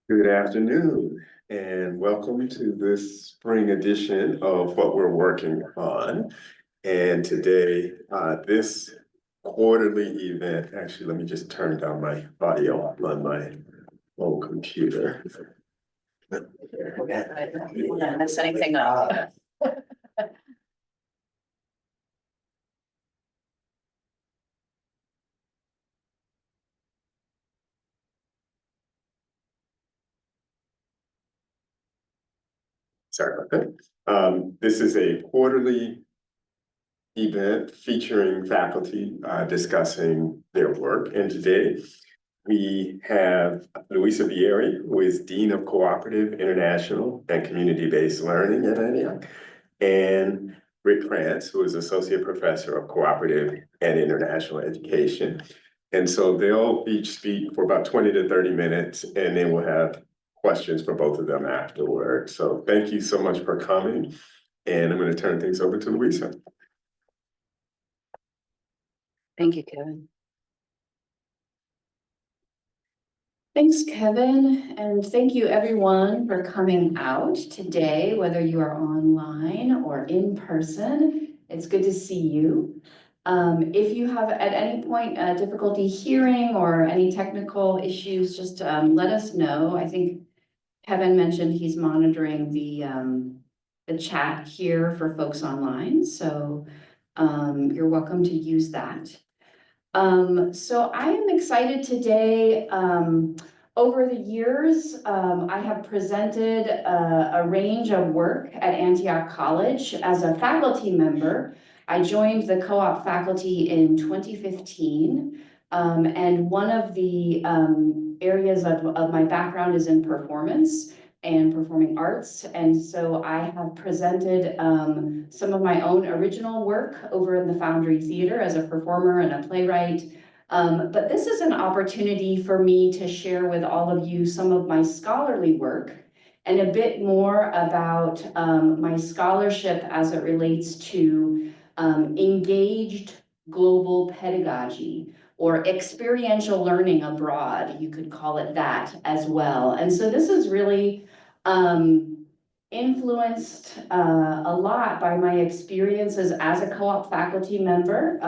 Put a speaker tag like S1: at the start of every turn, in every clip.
S1: Good afternoon, and welcome to this spring edition of what we're working on. And today, this quarterly event, actually, let me just turn down my audio on my own computer.
S2: We're not mess anything up.
S1: Sorry about that. This is a quarterly event featuring faculty discussing their work. And today we have Luisa Bieri, who is Dean of Cooperative, International, and Community-Based Learning at Antioch, and Richard Kraince, who is Associate Professor of Cooperative and International Education. And so they'll each speak for about 20 to 30 minutes, and then we'll have questions for both of them afterward. So thank you so much for coming. And I'm going to turn things over to Luisa.
S2: Thank you, Kevin. Thanks, Kevin, and thank you everyone for coming out today, whether you are online or in person. It's good to see you. If you have at any point difficulty hearing or any technical issues, just let us know. I think Kevin mentioned he's monitoring the chat here for folks online, so you're welcome to use that. So I am excited today. Over the years, I have presented a range of work at Antioch College as a faculty member. I joined the co-op faculty in 2015, and one of the areas of my background is in performance and performing arts. And so I have presented some of my own original work over in the Foundry Theater as a performer and a playwright. But this is an opportunity for me to share with all of you some of my scholarly work and a bit more about my scholarship as it relates to engaged global pedagogy, or experiential learning abroad, you could call it that as well. And so this is really influenced a lot by my experiences as a co-op faculty member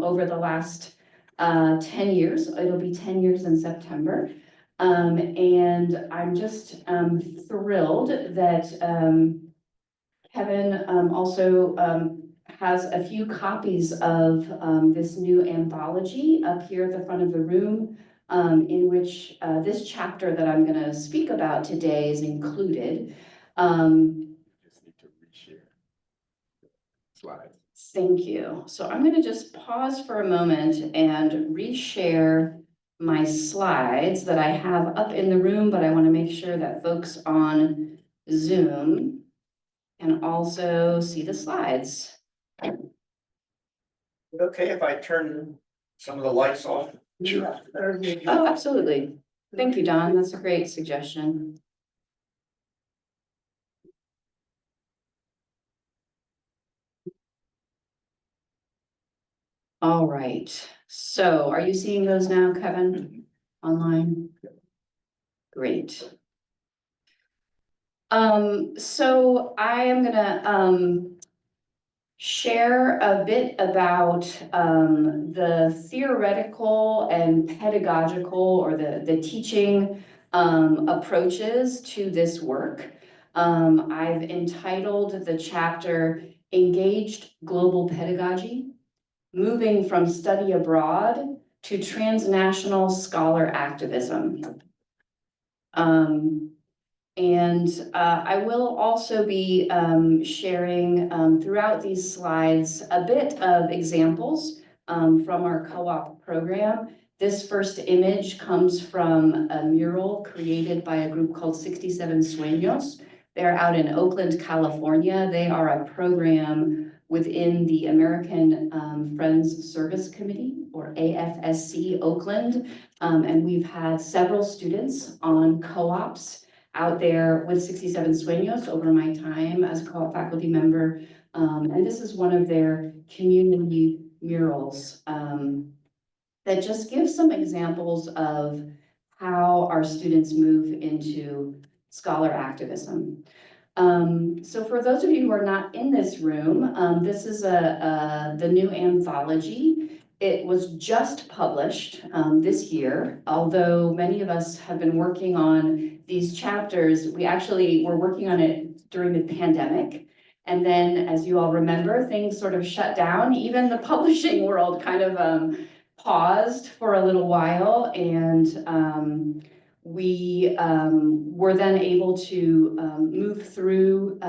S2: over the last 10 years. It'll be 10 years in September. And I'm just thrilled that Kevin also has a few copies of this new anthology up here at the front of the room, in which this chapter that I'm going to speak about today is included.
S1: Just need to reshare slides.
S2: Thank you. So I'm going to just pause for a moment and reshare my slides that I have up in the room, but I want to make sure that folks on Zoom can also see the slides.
S3: Okay, if I turn some of the lights off?
S1: Sure.
S2: Oh, absolutely. Thank you, Don. That's a great suggestion. All right. So are you seeing those now, Kevin, online? Great. So I am gonna share a bit about the theoretical and pedagogical, or the teaching approaches to this work. I've entitled the chapter Engaged Global Pedagogy, Moving from Study Abroad to Transnational Scholar Activism. I will also be sharing throughout these slides a bit of examples from our co-op program. This first image comes from a mural created by a group called 67 Sueños. They're out in Oakland, California. They are a program within the American Friends Service Committee, or AFSC Oakland. And we've had several students on co-ops out there with 67 Sueños over my time as a co-op faculty member. And this is one of their community murals that just gives some examples of how our students move into scholar activism. So for those of you who are not in this room, this is the new anthology. It was just published this year, although many of us have been working on these chapters. We actually were working on it during the pandemic. And then, as you all remember, things sort of shut down. Even the publishing world kind of paused for a little while, and we were then able to move through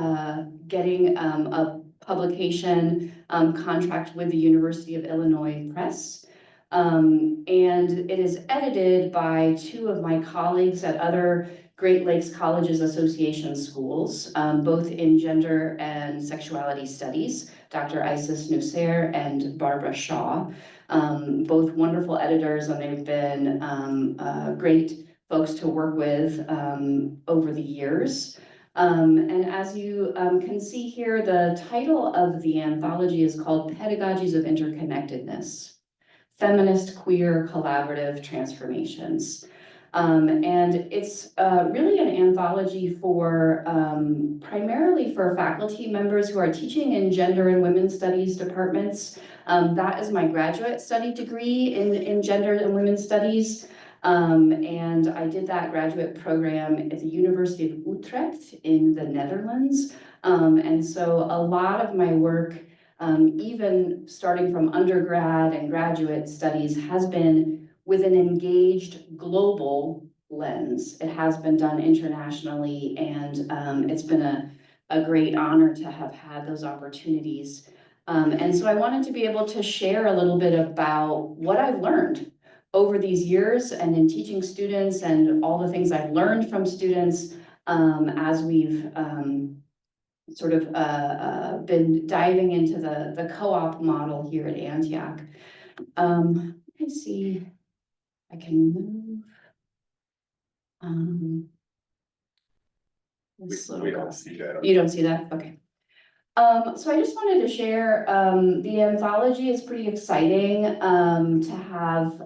S2: getting a publication contract with the University of Illinois Press. And it is edited by two of my colleagues at other Great Lakes Colleges Association schools, both in gender and sexuality studies, Dr. Isis Nusser and Barbara Shaw, both wonderful editors, and they've been great folks to work with over the years. And as you can see here, the title of the anthology is called Pedagogies of Interconnectedness, Feminist Queer Collaborative Transformations. And it's really an anthology for primarily for faculty members who are teaching in gender and women's studies departments. That is my graduate study degree in gender and women's studies. And I did that graduate program at the University of Utrecht in the Netherlands. And so a lot of my work, even starting from undergrad and graduate studies, has been with an engaged global lens. It has been done internationally, and it's been a great honor to have had those opportunities. And so I wanted to be able to share a little bit about what I've learned over these years and in teaching students, and all the things I've learned from students as we've sort of been diving into the co-op model here at Antioch. Let me see, I can move.
S1: We don't see that.
S2: You don't see that? Okay. So I just wanted to share, the anthology is pretty exciting to have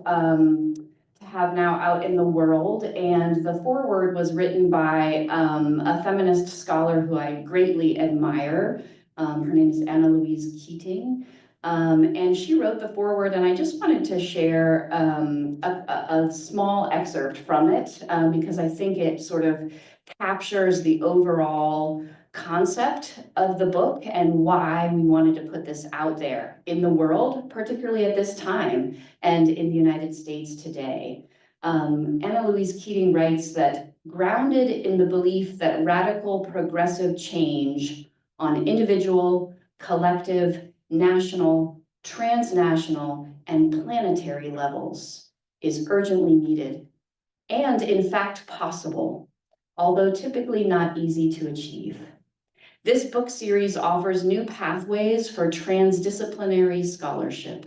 S2: now out in the world, and the foreword was written by a feminist scholar who I greatly admire. Her name is Anna Louise Keating, and she wrote the foreword, and I just wanted to share a small excerpt from it because I think it sort of captures the overall concept of the book and why we wanted to put this out there in the world, particularly at this time and in the United States today. Anna Louise Keating writes that, grounded in the belief that radical progressive change on individual, collective, national, transnational, and planetary levels is urgently needed and in fact possible, although typically not easy to achieve. This book series offers new pathways for transdisciplinary scholarship,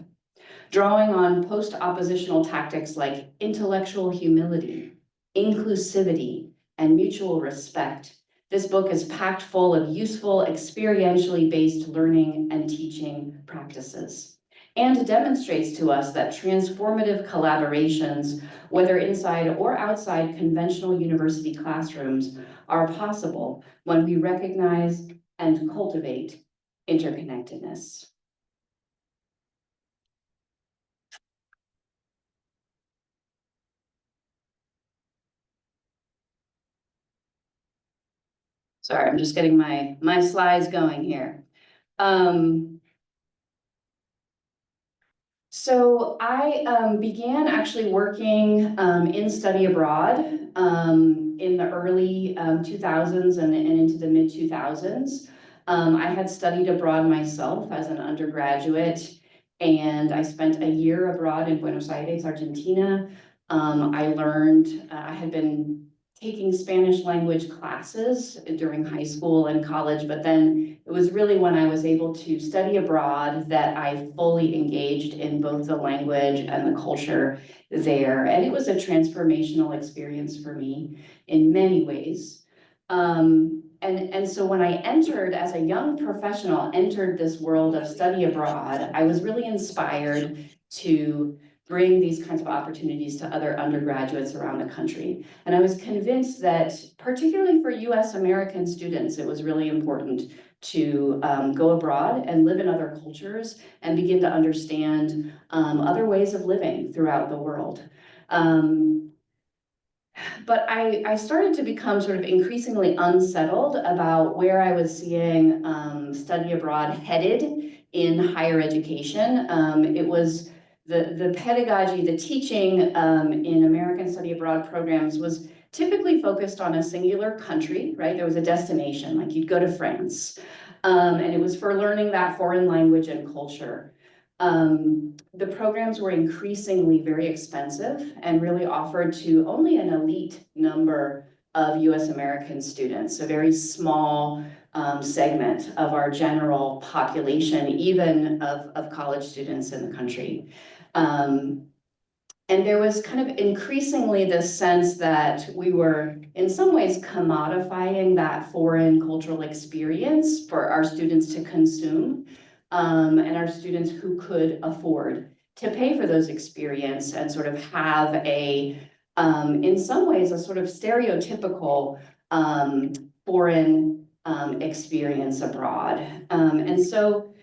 S2: drawing on post-oppositional tactics like intellectual humility, inclusivity, and mutual respect. This book is packed full of useful, experientially based learning and teaching practices, and demonstrates to us that transformative collaborations, whether inside or outside conventional university classrooms, are possible when we recognize and cultivate interconnectedness. Sorry, I'm just getting my slides going here. So I began actually working in study abroad in the early 2000s and into the mid 2000s. I had studied abroad myself as an undergraduate, and I spent a year abroad in Buenos Aires, Argentina. I learned, I had been taking Spanish language classes during high school and college, but then it was really when I was able to study abroad that I fully engaged in both the language and the culture there. And it was a transformational experience for me in many ways. And so when I entered as a young professional, entered this world of study abroad, I was really inspired to bring these kinds of opportunities to other undergraduates around the country. And I was convinced that, particularly for US American students, it was really important to go abroad and live in other cultures and begin to understand other ways of living throughout the world. But I started to become sort of increasingly unsettled about where I was seeing study abroad headed in higher education. It was the pedagogy, the teaching in American study abroad programs was typically focused on a singular country, right? There was a destination, like you'd go to France. And it was for learning that foreign language and culture. The programs were increasingly very expensive and really offered to only an elite number of US American students, a very small segment of our general population, even of college students in the country. And there was kind of increasingly this sense that we were in some ways commodifying that foreign cultural experience for our students to consume. And our students who could afford to pay for those experiences and sort of have a, in some ways, a sort of stereotypical foreign experience abroad. And so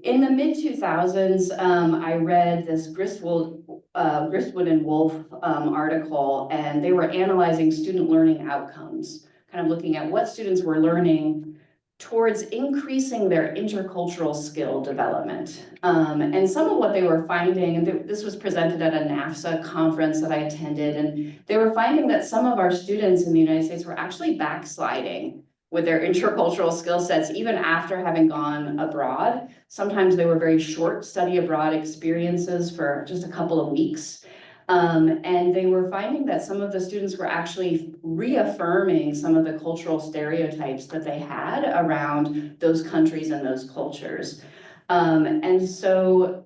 S2: in the mid-2000s, I read this Gristwood and Wolf article, and they were analyzing student learning outcomes, kind of looking at what students were learning towards increasing their intercultural skill development. And some of what they were finding, and this was presented at a NAFSA conference that I attended, and they were finding that some of our students in the United States were actually backsliding with their intercultural skill sets, even after having gone abroad. Sometimes they were very short study abroad experiences for just a couple of weeks. And they were finding that some of the students were actually reaffirming some of the cultural stereotypes that they had around those countries and those cultures. And so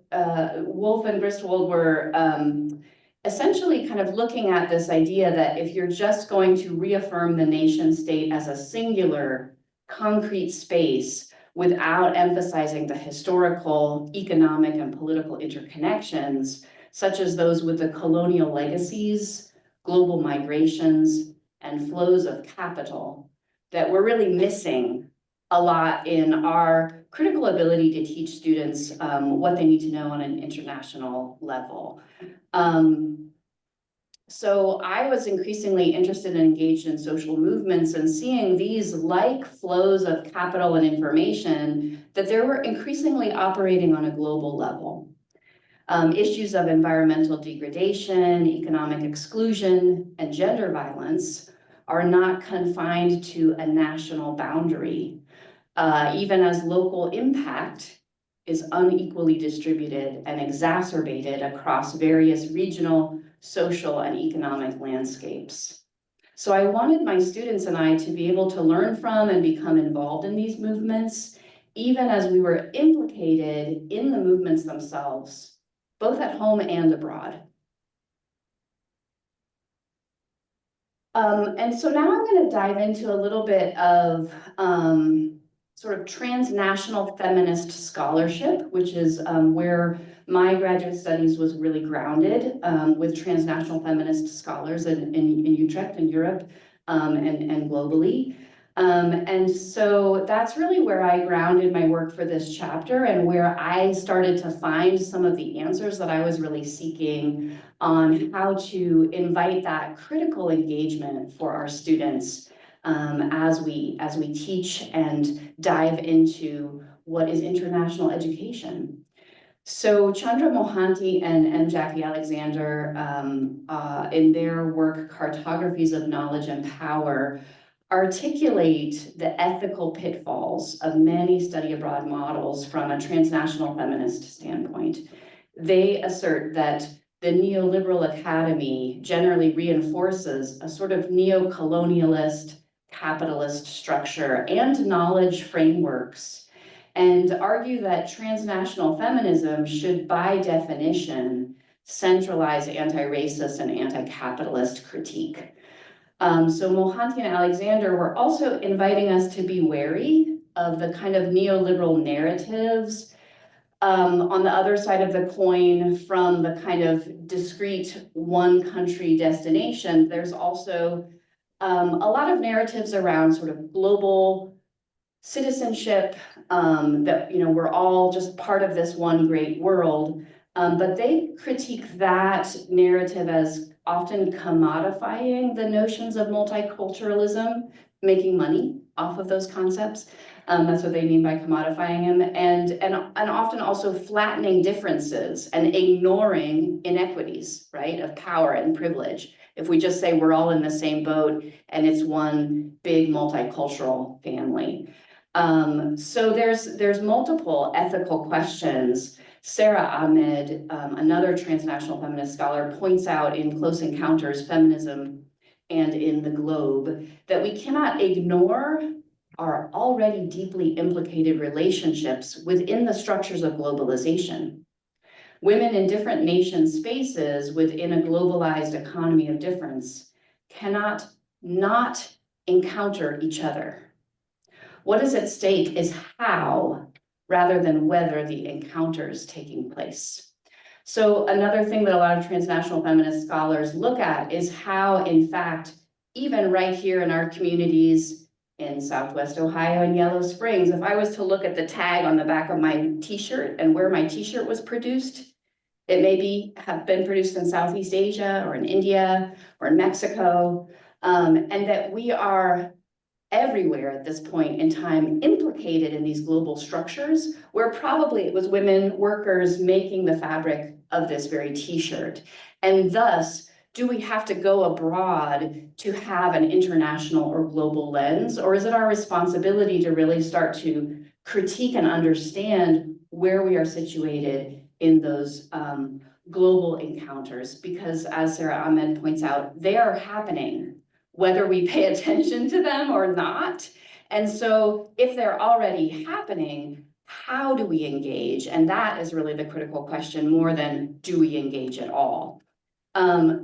S2: Wolf and Gristwold were essentially kind of looking at this idea that if you're just going to reaffirm the nation state as a singular, concrete space without emphasizing the historical, economic, and political interconnections, such as those with the colonial legacies, global migrations, and flows of capital, that we're really missing a lot in our critical ability to teach students what they need to know on an international level. So I was increasingly interested and engaged in social movements and seeing these like flows of capital and information, that they were increasingly operating on a global level. Issues of environmental degradation, economic exclusion, and gender violence are not confined to a national boundary, even as local impact is unequally distributed and exacerbated across various regional, social, and economic landscapes. So I wanted my students and I to be able to learn from and become involved in these movements, even as we were implicated in the movements themselves, both at home and abroad. And so now I'm going to dive into a little bit of sort of transnational feminist scholarship, which is where my graduate studies was really grounded, with transnational feminist scholars in Utrecht in Europe and globally. And so that's really where I grounded my work for this chapter, and where I started to find some of the answers that I was really seeking on how to invite that critical engagement for our students as we teach and dive into what is international education. So Chandra Mohanty and Jackie Alexander, in their work, Cartographies of Knowledge and Power, articulate the ethical pitfalls of many study abroad models from a transnational feminist standpoint. They assert that the neoliberal academy generally reinforces a sort of neo-colonialist capitalist structure and knowledge frameworks, and argue that transnational feminism should, by definition, centralize anti-racist and anti-capitalist critique. So Mohanty and Alexander were also inviting us to be wary of the kind of neoliberal narratives On the other side of the coin, from the kind of discrete one country destination, there's also a lot of narratives around sort of global citizenship, that, you know, we're all just part of this one great world. But they critique that narrative as often commodifying the notions of multiculturalism, making money off of those concepts. That's what they mean by commodifying them, and often also flattening differences and ignoring inequities, right, of power and privilege. If we just say we're all in the same boat and it's one big multicultural family. So there's multiple ethical questions. Sarah Ahmed, another transnational feminist scholar, points out in Close Encounters, Feminism and in the Globe, that we cannot ignore our already deeply implicated relationships within the structures of globalization. Women in different nation spaces within a globalized economy of difference cannot not encounter each other. What is at stake is how, rather than whether, the encounter is taking place. So another thing that a lot of transnational feminist scholars look at is how, in fact, even right here in our communities in Southwest Ohio and Yellow Springs, if I was to look at the tag on the back of my t-shirt and where my t-shirt was produced, it may have been produced in Southeast Asia or in India or in Mexico, and that we are everywhere at this point in time implicated in these global structures where probably it was women workers making the fabric of this very t-shirt. And thus, do we have to go abroad to have an international or global lens? Or is it our responsibility to really start to critique and understand where we are situated in those global encounters? Because as Sarah Ahmed points out, they are happening whether we pay attention to them or not. And so if they're already happening, how do we engage? And that is really the critical question, more than do we engage at all?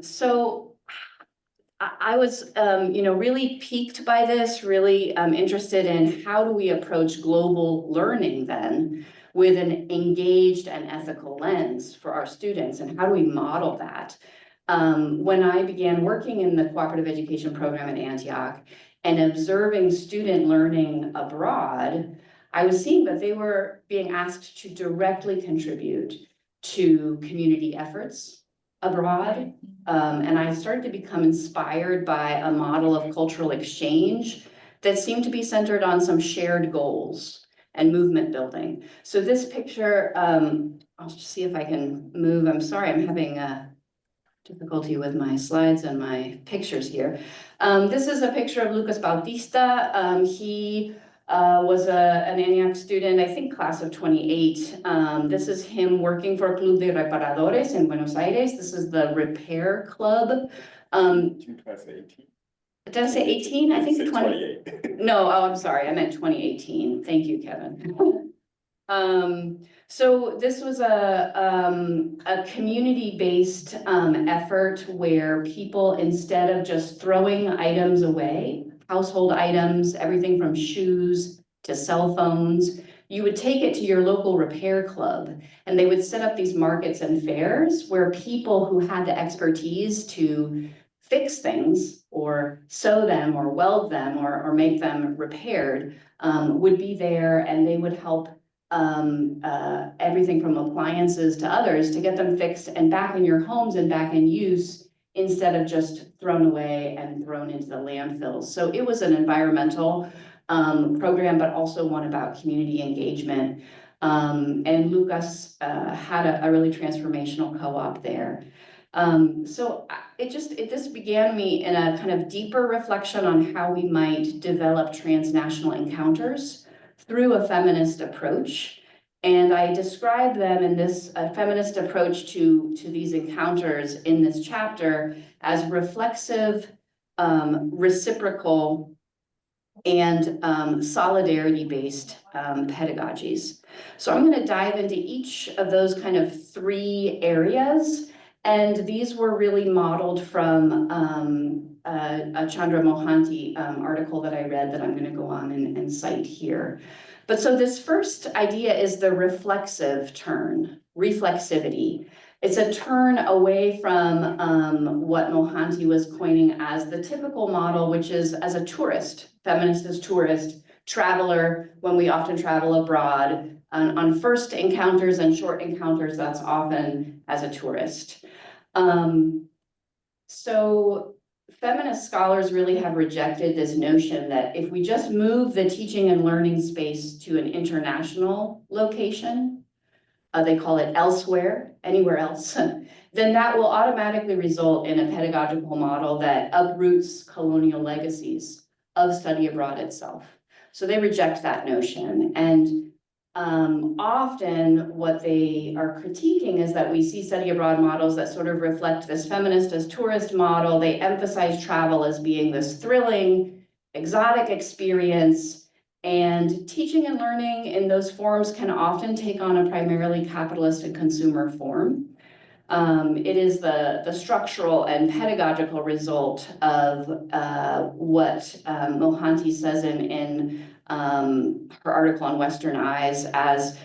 S2: So I was, really piqued by this, really interested in how do we approach global learning then with an engaged and ethical lens for our students, and how do we model that? When I began working in the cooperative education program at Antioch and observing student learning abroad, I was seeing that they were being asked to directly contribute to community efforts abroad. And I started to become inspired by a model of cultural exchange that seemed to be centered on some shared goals and movement building. So this picture, I'll just see if I can move. I'm sorry, I'm having difficulty with my slides and my pictures here. This is a picture of Lucas Bautista. He was an Antioch student, I think class of 28. This is him working for Club de Reparadores in Buenos Aires. This is the repair club.
S1: Did
S2: I say 18? I think
S1: 28.
S2: No, oh, I'm sorry, I meant 2018. Thank you, Kevin. So this was a community-based effort where people, instead of just throwing items away, household items, everything from shoes to cell phones, you would take it to your local repair club, and they would set up these markets and fairs where people who had the expertise to fix things or sew them or weld them or make them repaired would be there, and they would help everything from appliances to others to get them fixed and back in your homes and back in use instead of just thrown away and thrown into the landfills. So it was an environmental program, but also one about community engagement. And Lucas had a really transformational co-op there. So this began me in a kind of deeper reflection on how we might develop transnational encounters through a feminist approach. And I describe them in this feminist approach to these encounters in this chapter as reflexive, reciprocal, and solidarity-based pedagogies. So I'm going to dive into each of those kind of three areas. And these were really modeled from a Chandra Mohanty article that I read that I'm going to go on and cite here. But so this first idea is the reflexive turn, reflexivity. It's a turn away from what Mohanty was coining as the typical model, which is as a tourist, feminist as tourist, traveler, when we often travel abroad, on first encounters and short encounters, that's often as a tourist. So feminist scholars really have rejected this notion that if we just move the teaching and learning space to an international location, they call it elsewhere, anywhere else, then that will automatically result in a pedagogical model that uproots colonial legacies of study abroad itself. So they reject that notion. And often what they are critiquing is that we see study abroad models that sort of reflect this feminist as tourist model. They emphasize travel as being this thrilling, exotic experience. And teaching and learning in those forms can often take on a primarily capitalist and consumer form. It is the structural and pedagogical result of what Mohanty says in her article on Western Eyes as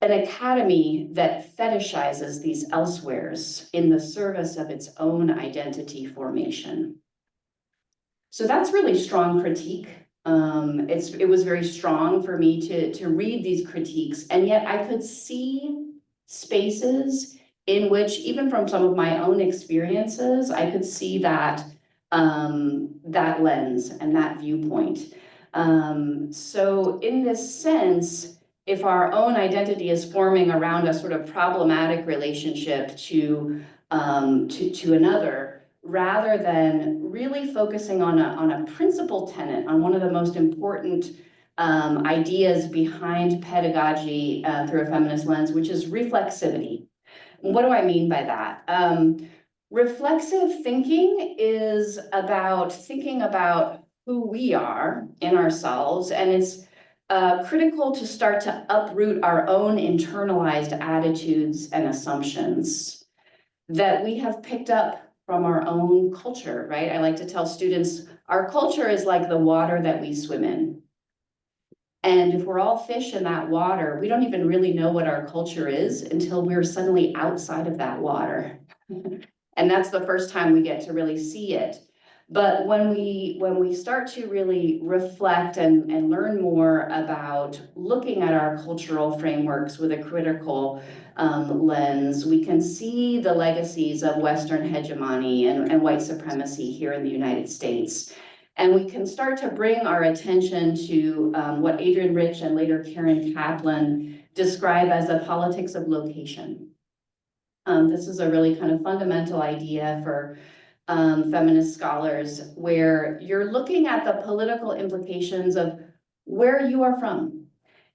S2: an academy that fetishizes these elsewheres in the service of its own identity formation. So that's really strong critique. It was very strong for me to read these critiques, and yet I could see spaces in which, even from some of my own experiences, I could see that that lens and that viewpoint. So in this sense, if our own identity is forming around a sort of problematic relationship to another, rather than really focusing on a principal tenet, on one of the most important ideas behind pedagogy through a feminist lens, which is reflexivity. What do I mean by that? Reflexive thinking is about thinking about who we are in ourselves, and it's critical to start to uproot our own internalized attitudes and assumptions that we have picked up from our own culture, right? I like to tell students, our culture is like the water that we swim in. And if we're all fish in that water, we don't even really know what our culture is until we're suddenly outside of that water. And that's the first time we get to really see it. But when we start to really reflect and learn more about looking at our cultural frameworks with a critical lens, we can see the legacies of Western hegemony and white supremacy here in the United States. And we can start to bring our attention to what Adrienne Rich and later Karen Kaplan describe as a politics of location. This is a really kind of fundamental idea for feminist scholars, where you're looking at the political implications of where you are from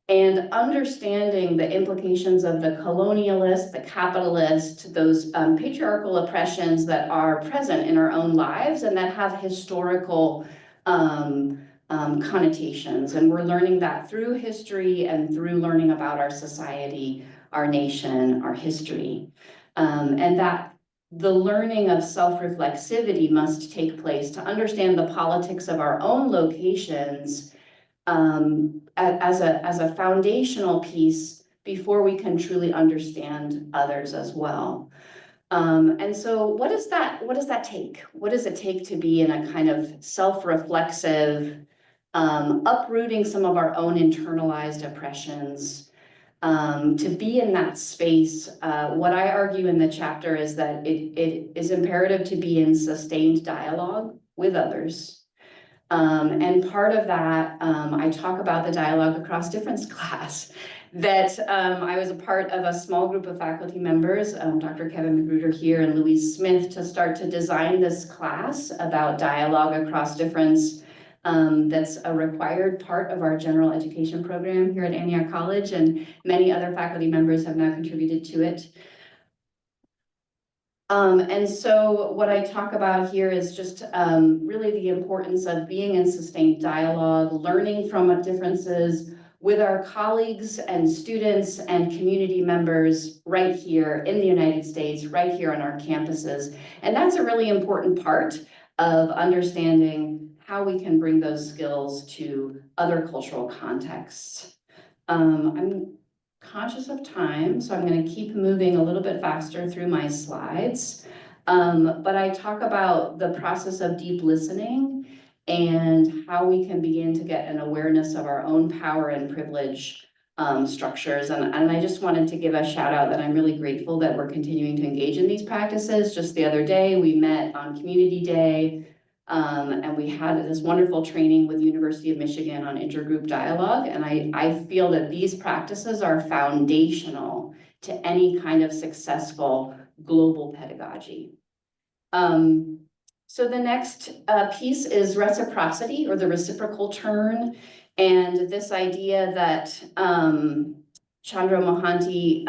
S2: and understanding the implications of the colonialist, the capitalist, those patriarchal oppressions that are present in our own lives and that have historical connotations. And we're learning that through history and through learning about our society, our nation, our history. And that the learning of self-reflexivity must take place to understand the politics of our own locations as a foundational piece before we can truly understand others as well. And so what does that take? What does it take to be in a kind of self-reflexive, uprooting some of our own internalized oppressions? To be in that space, what I argue in the chapter is that it is imperative to be in sustained dialogue with others. And part of that, I talk about the dialogue across difference class, that I was a part of a small group of faculty members, Dr. Kevin Magruder here and Louise Smith, to start to design this class about dialogue across difference. That's a required part of our general education program here at Antioch College, and many other faculty members have now contributed to it. And so what I talk about here is just really the importance of being in sustained dialogue, learning from differences with our colleagues and students and community members right here in the United States, right here on our campuses. And that's a really important part of understanding how we can bring those skills to other cultural contexts. I'm conscious of time, so I'm going to keep moving a little bit faster through my slides. But I talk about the process of deep listening and how we can begin to get an awareness of our own power and privilege structures. And I just wanted to give a shout out that I'm really grateful that we're continuing to engage in these practices. Just the other day, we met on Community Day, and we had this wonderful training with University of Michigan on intergroup dialogue. And I feel that these practices are foundational to any kind of successful global pedagogy. So the next piece is reciprocity, or the reciprocal turn. And this idea that Chandra Mohanty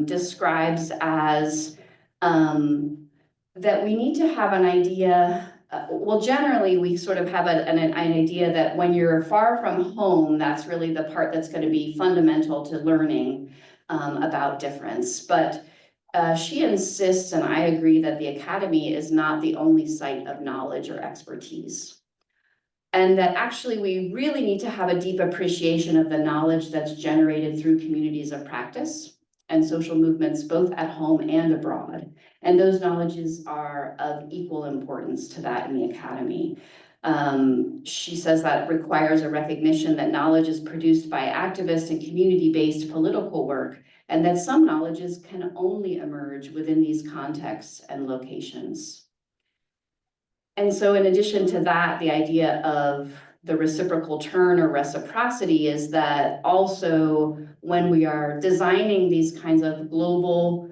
S2: describes as that we need to have an idea. Well, generally, we sort of have an idea that when you're far from home, that's really the part that's going to be fundamental to learning about difference. But she insists, and I agree, that the academy is not the only site of knowledge or expertise. And that actually we really need to have a deep appreciation of the knowledge that's generated through communities of practice and social movements, both at home and abroad. And those knowledges are of equal importance to that in the academy. She says that requires a recognition that knowledge is produced by activist and community-based political work, and that some knowledges can only emerge within these contexts and locations. And so in addition to that, the idea of the reciprocal turn or reciprocity is that also when we are designing these kinds of global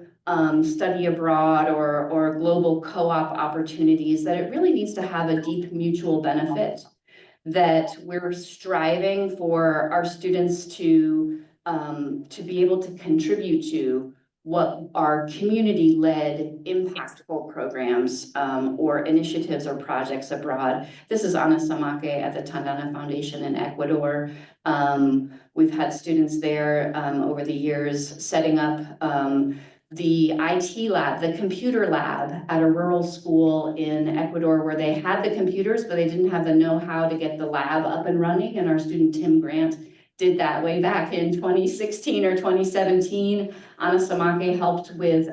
S2: study abroad or global co-op opportunities, that it really needs to have a deep mutual benefit, that we're striving for our students to be able to contribute to what are community-led impactful programs or initiatives or projects abroad. This is Ana Samake at the Tandana Foundation in Ecuador. We've had students there over the years setting up the IT lab, the computer lab at a rural school in Ecuador, where they had the computers, but they didn't have the know-how to get the lab up and running. And our student, Tim Grant, did that way back in 2016 or 2017. Ana Samake helped with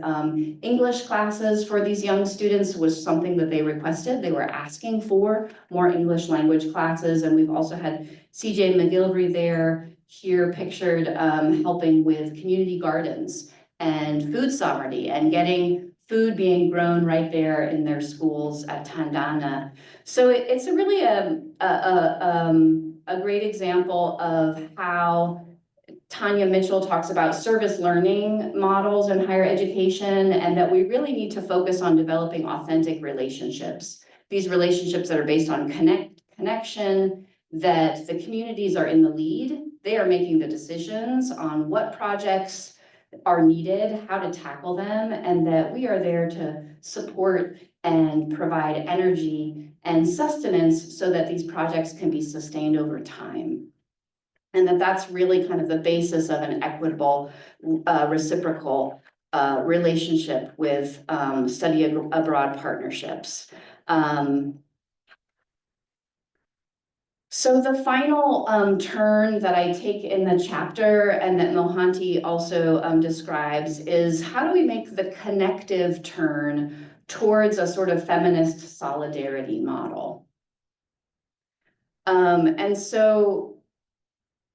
S2: English classes for these young students, was something that they requested. They were asking for more English language classes. And we've also had CJ McGilvery there, here pictured helping with community gardens and food sovereignty and getting food being grown right there in their schools at Tandana. So it's a really a great example of how Tanya Mitchell talks about service learning models in higher education, and that we really need to focus on developing authentic relationships. These relationships that are based on connection, that the communities are in the lead. They are making the decisions on what projects are needed, how to tackle them, and that we are there to support and provide energy and sustenance so that these projects can be sustained over time. And that's really kind of the basis of an equitable, reciprocal relationship with study abroad partnerships. So the final turn that I take in the chapter, and that Mohanty also describes, is how do we make the connective turn towards a sort of feminist solidarity model? And so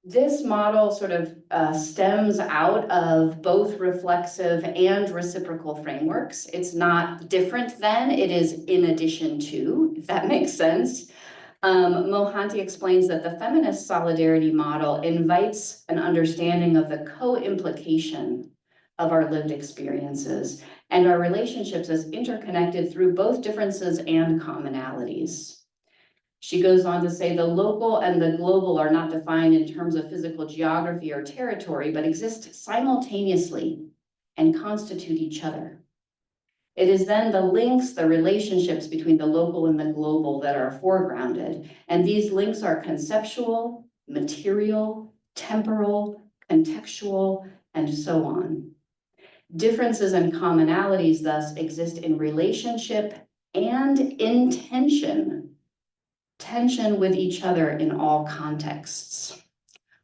S2: this model sort of stems out of both reflexive and reciprocal frameworks. It's not different than, it is in addition to, if that makes sense. Mohanty explains that the feminist solidarity model invites an understanding of the co-implication of our lived experiences and our relationships as interconnected through both differences and commonalities. She goes on to say the local and the global are not defined in terms of physical geography or territory, but exist simultaneously and constitute each other. It is then the links, the relationships between the local and the global that are foregrounded. And these links are conceptual, material, temporal, contextual, and so on. Differences and commonalities thus exist in relationship and intention tension with each other in all contexts.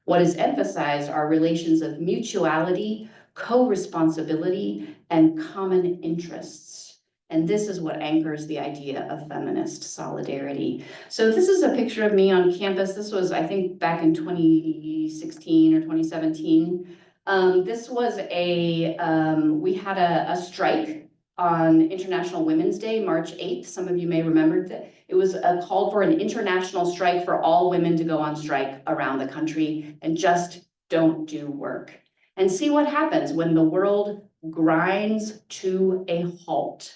S2: What is emphasized are relations of mutuality, co-responsibility, and common interests. And this is what anchors the idea of feminist solidarity. So this is a picture of me on campus. This was, I think, back in 2016 or 2017. This was we had a strike on International Women's Day, March 8th. Some of you may remember that it was a call for an international strike for all women to go on strike around the country and just don't do work. And see what happens when the world grinds to a halt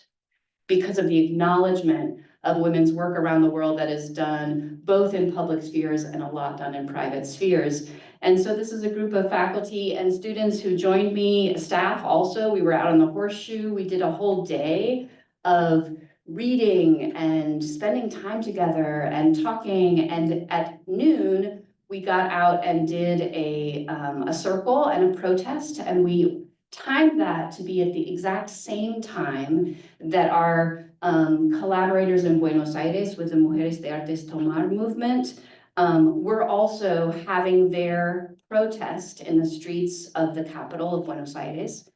S2: because of the acknowledgement of women's work around the world that is done both in public spheres and a lot done in private spheres. And so this is a group of faculty and students who joined me, staff also. We were out on the horseshoe. We did a whole day of reading and spending time together and talking. And at noon, we got out and did a circle and a protest. And we timed that to be at the exact same time that our collaborators in Buenos Aires with the Mujeres de Artes Tomar movement were also having their protest in the streets of the capital of Buenos Aires.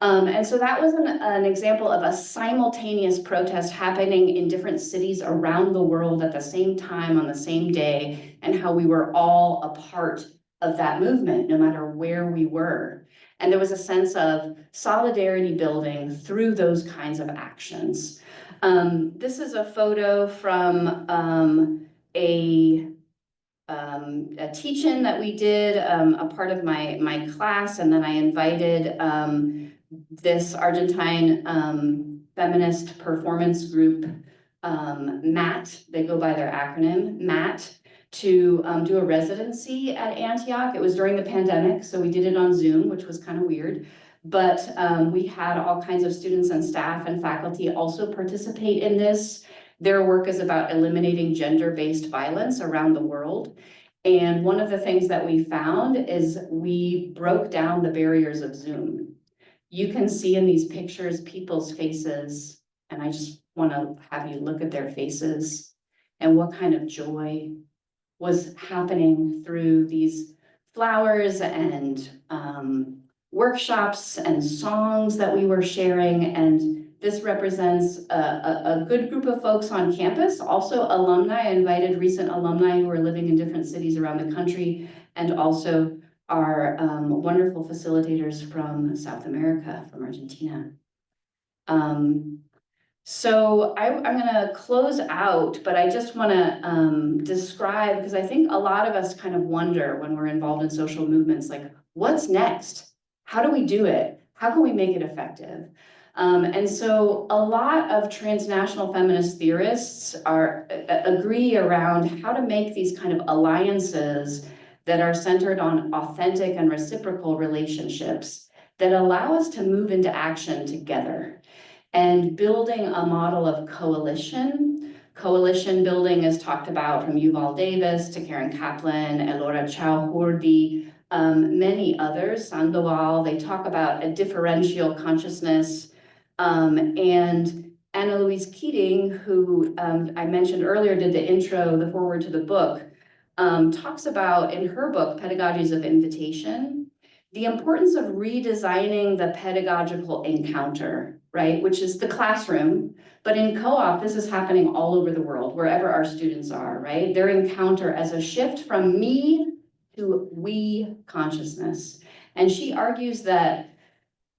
S2: And so that was an example of a simultaneous protest happening in different cities around the world at the same time on the same day, and how we were all a part of that movement, no matter where we were. And there was a sense of solidarity building through those kinds of actions. This is a photo from a teach-in that we did, a part of my class, and then I invited this Argentine feminist performance group, MAT, they go by their acronym, MAT, to do a residency at Antioch. It was during the pandemic, so we did it on Zoom, which was kind of weird. But we had all kinds of students and staff and faculty also participate in this. Their work is about eliminating gender-based violence around the world. And one of the things that we found is we broke down the barriers of Zoom. You can see in these pictures people's faces, and I just want to have you look at their faces and what kind of joy was happening through these flowers and workshops and songs that we were sharing. And this represents a good group of folks on campus, also alumni. I invited recent alumni who are living in different cities around the country, and also our wonderful facilitators from South America, from Argentina. So I'm gonna close out, but I just wanna describe, because I think a lot of us kind of wonder when we're involved in social movements, like, what's next? How do we do it? How can we make it effective? And so a lot of transnational feminist theorists agree around how to make these kind of alliances that are centered on authentic and reciprocal relationships that allow us to move into action together. And building a model of coalition. Coalition building is talked about from Yuval Davis to Karen Kaplan, Elora Chowhurdy, many others, Sandoval. They talk about a differential consciousness. And Anna Louise Keating, who I mentioned earlier, did the intro, the foreword to the book, talks about in her book, Pedagogies of Invitation, the importance of redesigning the pedagogical encounter, right? Which is the classroom, but in co-op, this is happening all over the world, wherever our students are, right? Their encounter as a shift from me to we consciousness. And she argues that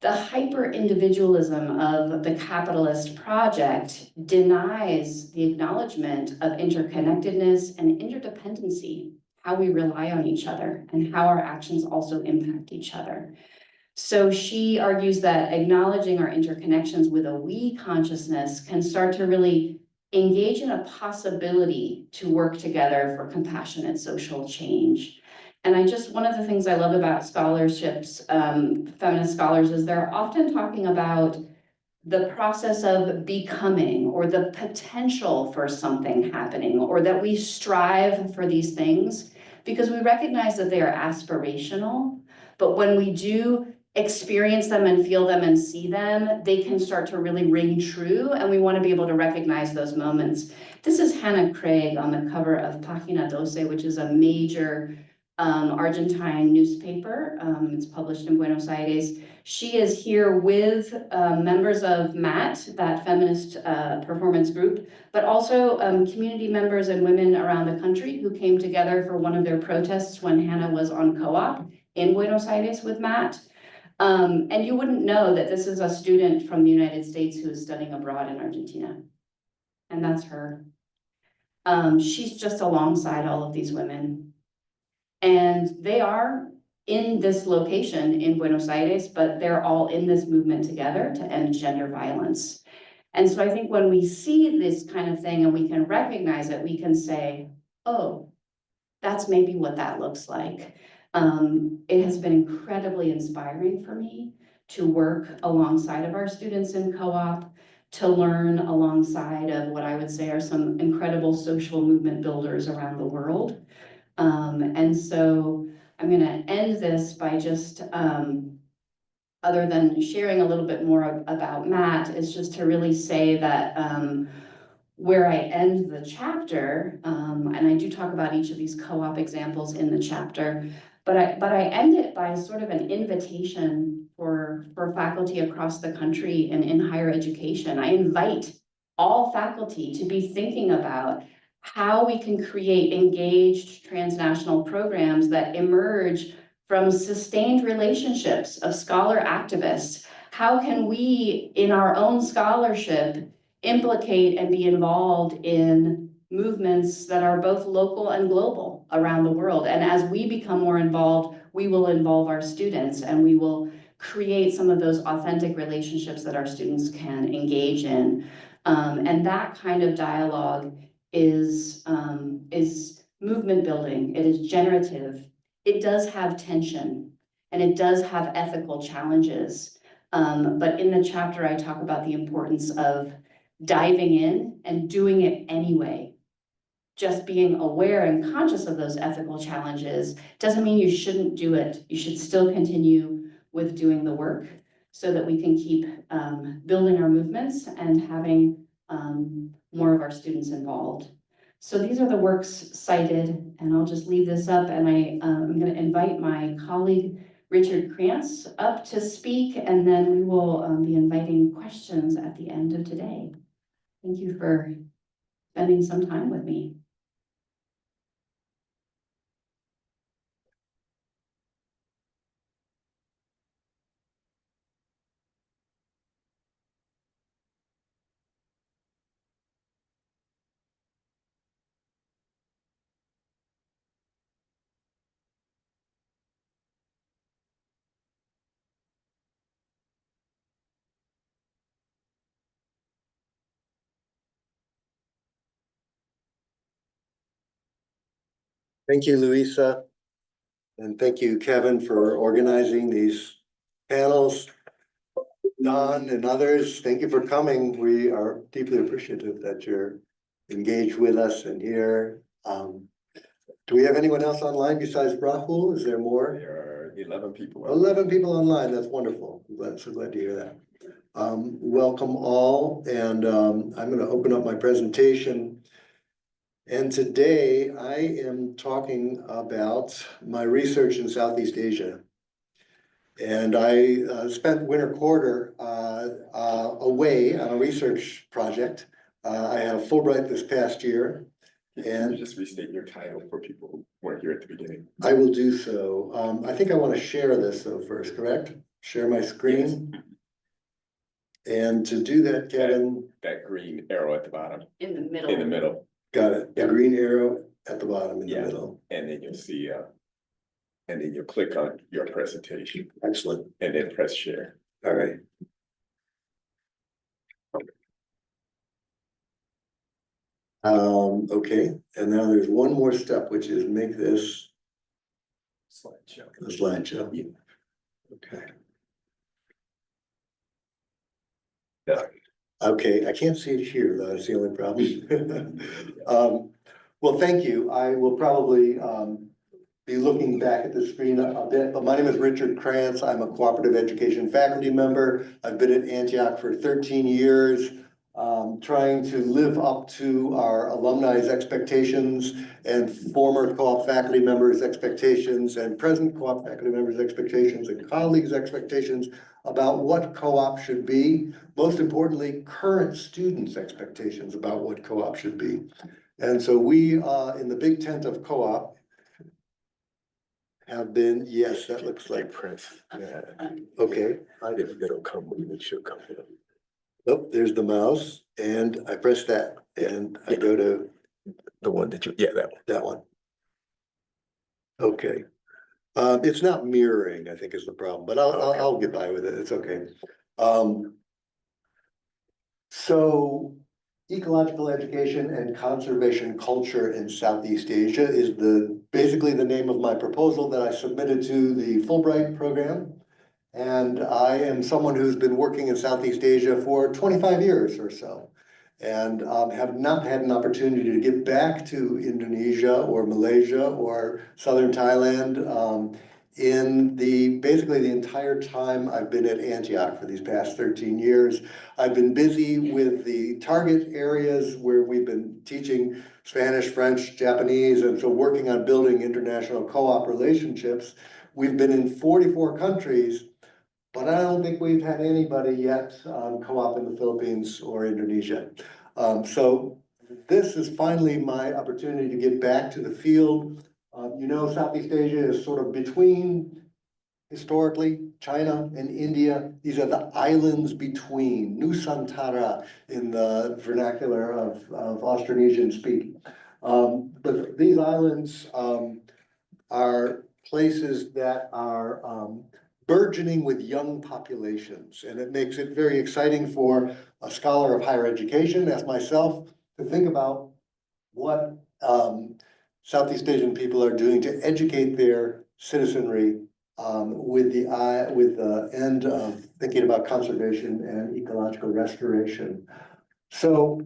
S2: the hyper-individualism of the capitalist project denies the acknowledgement of interconnectedness and interdependency, how we rely on each other and how our actions also impact each other. So she argues that acknowledging our interconnections with a we consciousness can start to really engage in a possibility to work together for compassionate social change. And one of the things I love about scholarships, feminist scholars, is they're often talking about the process of becoming, or the potential for something happening, or that we strive for these things because we recognize that they are aspirational. But when we do experience them and feel them and see them, they can start to really ring true, and we want to be able to recognize those moments. This is Hannah Craig on the cover of Página 12, which is a major Argentine newspaper. It's published in Buenos Aires. She is here with members of MAT, that feminist performance group, but also community members and women around the country who came together for one of their protests when Hannah was on co-op in Buenos Aires with MAT. And you wouldn't know that this is a student from the United States who is studying abroad in Argentina. And that's her. She's just alongside all of these women. And they are in this location in Buenos Aires, but they're all in this movement together to end gender violence. And so I think when we see this kind of thing and we can recognize it, we can say, oh, that's maybe what that looks like. It has been incredibly inspiring for me to work alongside of our students in co-op, to learn alongside of what I would say are some incredible social movement builders around the world. And so I'm gonna end this by just, other than sharing a little bit more about Matt, is just to really say that where I end the chapter, and I do talk about each of these co-op examples in the chapter, but I end it by sort of an invitation for faculty across the country and in higher education. I invite all faculty to be thinking about how we can create engaged transnational programs that emerge from sustained relationships of scholar activists. How can we, in our own scholarship, implicate and be involved in movements that are both local and global around the world? And as we become more involved, we will involve our students, and we will create some of those authentic relationships that our students can engage in. And that kind of dialogue is movement building. It is generative. It does have tension, and it does have ethical challenges. But in the chapter, I talk about the importance of diving in and doing it anyway. Just being aware and conscious of those ethical challenges doesn't mean you shouldn't do it. You should still continue with doing the work so that we can keep building our movements and having more of our students involved. So these are the works cited, and I'll just leave this up, and I'm going to invite my colleague Richard Kraince up to speak, and then we will be inviting questions at the end of today. Thank you for spending some time with me.
S4: Thank you, Luisa. And thank you, Kevin, for organizing these panels. Don and others, thank you for coming. We are deeply appreciative that you're engaged with us and here. Do we have anyone else online besides Rahul? Is there more?
S1: There are 11 people.
S4: 11 people online. That's wonderful. So glad to hear that. Welcome all. And I'm going to open up my presentation. And today I am talking about my research in Southeast Asia. And I spent winter quarter away on a research project. I had a Fulbright this past year.
S1: And just restate your title for people who weren't here at the beginning.
S4: I will do so. I think I want to share this though first, correct? Share my screen. Yes. And to do that, Kevin.
S1: That green arrow at the bottom.
S2: In the middle.
S1: In the middle.
S4: Got it. The green arrow at the bottom in the middle.
S1: And then you'll see, and then you'll click on your presentation.
S4: Excellent.
S1: And then press share.
S4: All right. Okay, and now there's one more step, which is make this
S1: slideshow.
S4: A slideshow. Yeah. Okay.
S1: Yeah.
S4: Okay, I can't see it here, though. That's the only problem. Well, thank you. I will probably be looking back at the screen a bit, but my name is Richard Kraince. I'm a cooperative education faculty member. I've been at Antioch for 13 years, trying to live up to our alumni's expectations and former co-op faculty members' expectations and present co-op faculty members' expectations and colleagues' expectations about what co-op should be. Most importantly, current students' expectations about what co-op should be. And so we, in the big tent of co-op, have been, yes, that looks like,
S1: print. Yeah,
S4: okay.
S1: if it'll come, it should come.
S4: Oh, there's the mouse, and I press that, and I go to
S1: The one that you, yeah, that one.
S4: that one. Okay. It's not mirroring, I think is the problem, but I'll get by with it, it's okay. So ecological education and conservation culture in Southeast Asia is basically the name of my proposal that I submitted to the Fulbright program. And I am someone who's been working in Southeast Asia for 25 years or so. And have not had an opportunity to get back to Indonesia or Malaysia or Southern Thailand in basically the entire time I've been at Antioch for these past 13 years. I've been busy with the target areas where we've been teaching Spanish, French, Japanese, and so working on building international co-op relationships. We've been in 44 countries, but I don't think we've had anybody yet co-op in the Philippines or Indonesia. So this is finally my opportunity to get back to the field. You know, Southeast Asia is sort of between, historically, China and India. These are the islands between, Nusantara in the vernacular of Austronesian speak. But these islands are places that are burgeoning with young populations, and it makes it very exciting for a scholar of higher education, as myself, to think about what Southeast Asian people are doing to educate their citizenry with the end of thinking about conservation and ecological restoration. So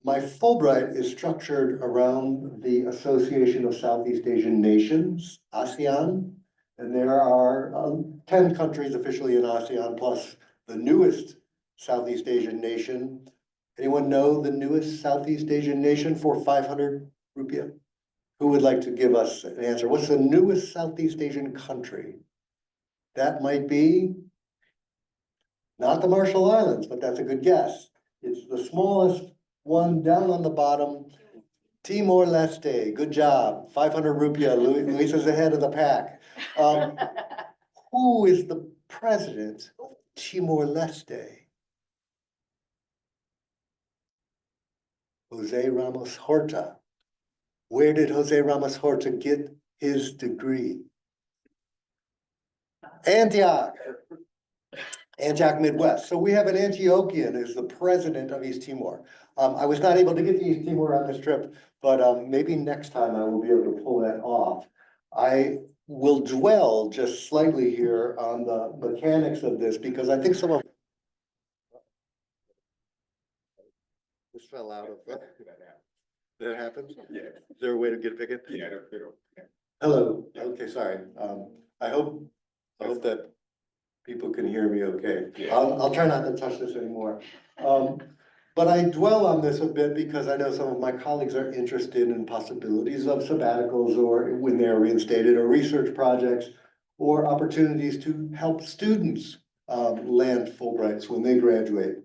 S4: my Fulbright is structured around the Association of Southeast Asian Nations, ASEAN, and there are 10 countries officially in ASEAN, plus the newest Southeast Asian nation. Anyone know the newest Southeast Asian nation for 500 rupiah? Who would like to give us an answer? What's the newest Southeast Asian country? That might be not the Marshall Islands, but that's a good guess. It's the smallest one down on the bottom, Timor-Leste. Good job, 500 rupiah. Luisa's ahead of the pack. Who is the president of Timor-Leste? Jose Ramos Horta. Where did Jose Ramos Horta get his degree? Antioch. Antioch Midwest. So we have an Antiochian as the president of East Timor. I was not able to get to East Timor on this trip, but maybe next time I will be able to pull that off. I will dwell just slightly here on the mechanics of this because I think some of this fell out of that happens.
S1: Yeah.
S4: Is there a way to get it again?
S1: Yeah.
S4: Hello. Okay, sorry. I hope that people can hear me okay.
S1: Yeah.
S4: I'll try not to touch this anymore. But I dwell on this a bit because I know some of my colleagues are interested in possibilities of sabbaticals or when they're reinstated or research projects or opportunities to help students land Fulbrights when they graduate.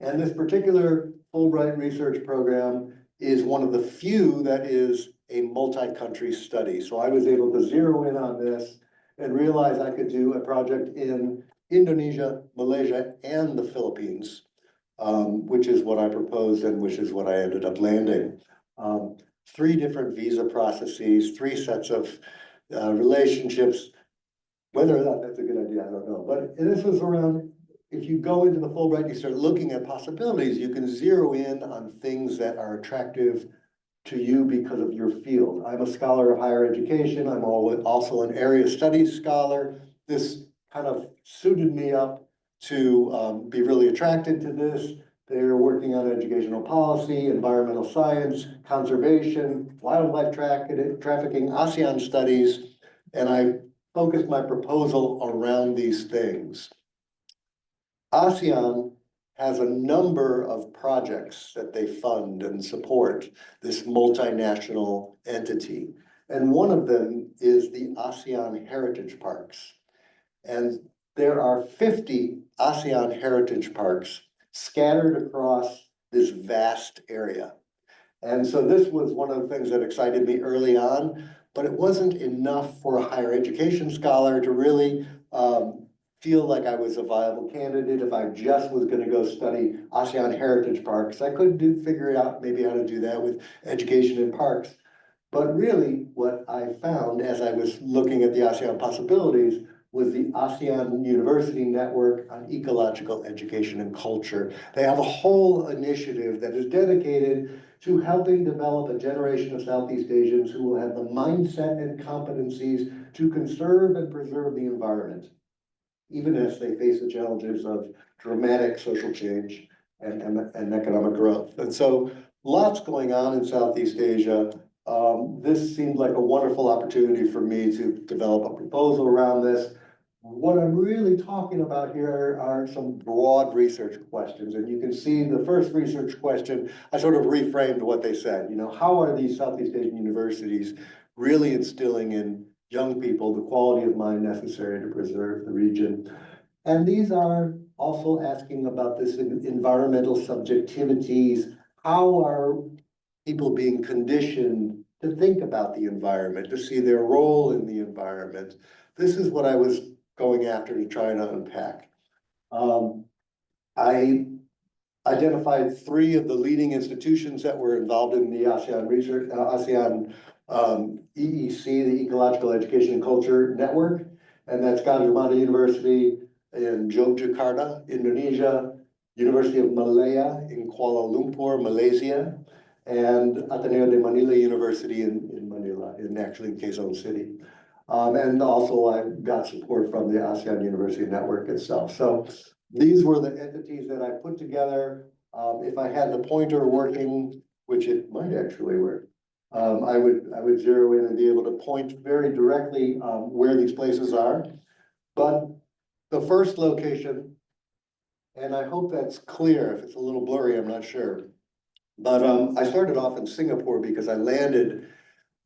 S4: And this particular Fulbright research program is one of the few that is a multi-country study. So I was able to zero in on this and realize I could do a project in Indonesia, Malaysia, and the Philippines, which is what I proposed and which is what I ended up landing. 3 different visa processes, 3 sets of relationships. Whether or not that's a good idea, I don't know. But this was around, if you go into the Fulbright, you start looking at possibilities, you can zero in on things that are attractive to you because of your field. I'm a scholar of higher education. I'm also an area studies scholar. This kind of suited me up to be really attracted to this They're working on educational policy, environmental science, conservation, wildlife trafficking, ASEAN studies, and I focused my proposal around these things. ASEAN has a number of projects that they fund and support this multinational entity. And one of them is the ASEAN Heritage Parks. And there are 50 ASEAN Heritage Parks scattered across this vast area. And so this was one of the things that excited me early on, but it wasn't enough for a higher education scholar to really feel like I was a viable candidate if I just was gonna go study ASEAN Heritage Parks. I could figure out maybe how to do that with education in parks. But really what I found as I was looking at the ASEAN possibilities was the ASEAN University Network on Ecological Education and Culture. They have a whole initiative that is dedicated to helping develop a generation of Southeast Asians who will have the mindset and competencies to conserve and preserve the environment, even as they face the challenges of dramatic social change and economic growth. And so lots going on in Southeast Asia. This seemed like a wonderful opportunity for me to develop a proposal around this. What I'm really talking about here are some broad research questions. And you can see the first research question, I sort of reframed what they said. You know, how are these Southeast Asian universities really instilling in young people the quality of mind necessary to preserve the region? And these are also asking about this environmental subjectivities. How are people being conditioned to think about the environment, to see their role in the environment? This is what I was going after to try and unpack. I identified 3 of the leading institutions that were involved in the ASEAN research, ASEAN EEC, the Ecological Education and Culture Network, and that's Gajah Mada University in Yogyakarta, Indonesia, University of Malaya in Kuala Lumpur, Malaysia, and Ateneo de Manila University in Manila, actually in Quezon City. And also I got support from the ASEAN University Network itself. So these were the entities that I put together. If I had the pointer working, which it might actually work, I would zero in and be able to point very directly where these places are. But the first location, and I hope that's clear. If it's a little blurry, I'm not sure. But I started off in Singapore because I landed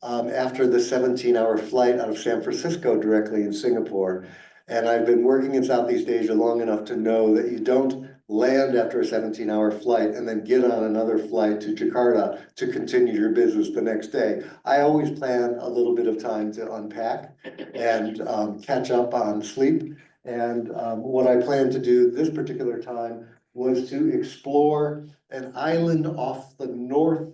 S4: after the 17-hour flight out of San Francisco directly in Singapore. And I've been working in Southeast Asia long enough to know that you don't land after a 17-hour flight and then get on another flight to Jakarta to continue your business the next day. I always plan a little bit of time to unpack and catch up on sleep. And what I plan to do this particular time was to explore an island off the northern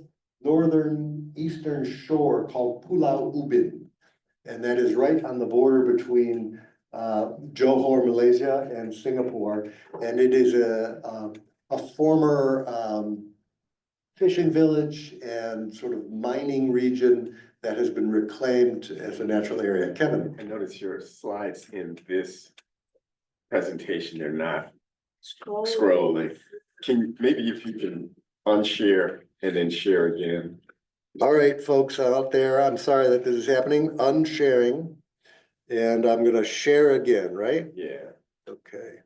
S4: eastern shore called Pulau Ubin. And that is right on the border between Johor, Malaysia and Singapore. And it is a former fishing village and sort of mining region that has been reclaimed as a natural area. Kevin.
S1: I notice your slides in this presentation, they're not scrolling. Maybe if you can unshare and then share again.
S4: All right, folks out there, I'm sorry that this is happening. Unsharing. And I'm gonna share again, right?
S1: Yeah.
S4: Okay.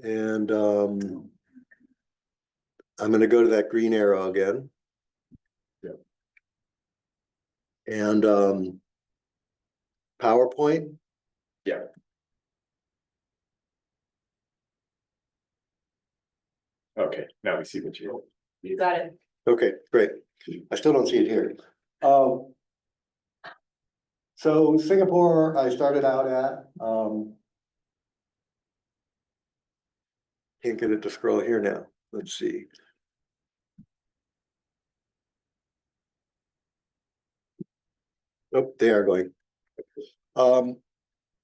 S4: And I'm gonna go to that green arrow again.
S1: Yep.
S4: And PowerPoint.
S1: Yeah. Okay, now we see what you wrote.
S2: You got it.
S4: Okay, great. I still don't see it here. So Singapore, I started out at, can't get it to scroll here now. Let's see. Oh, they are going.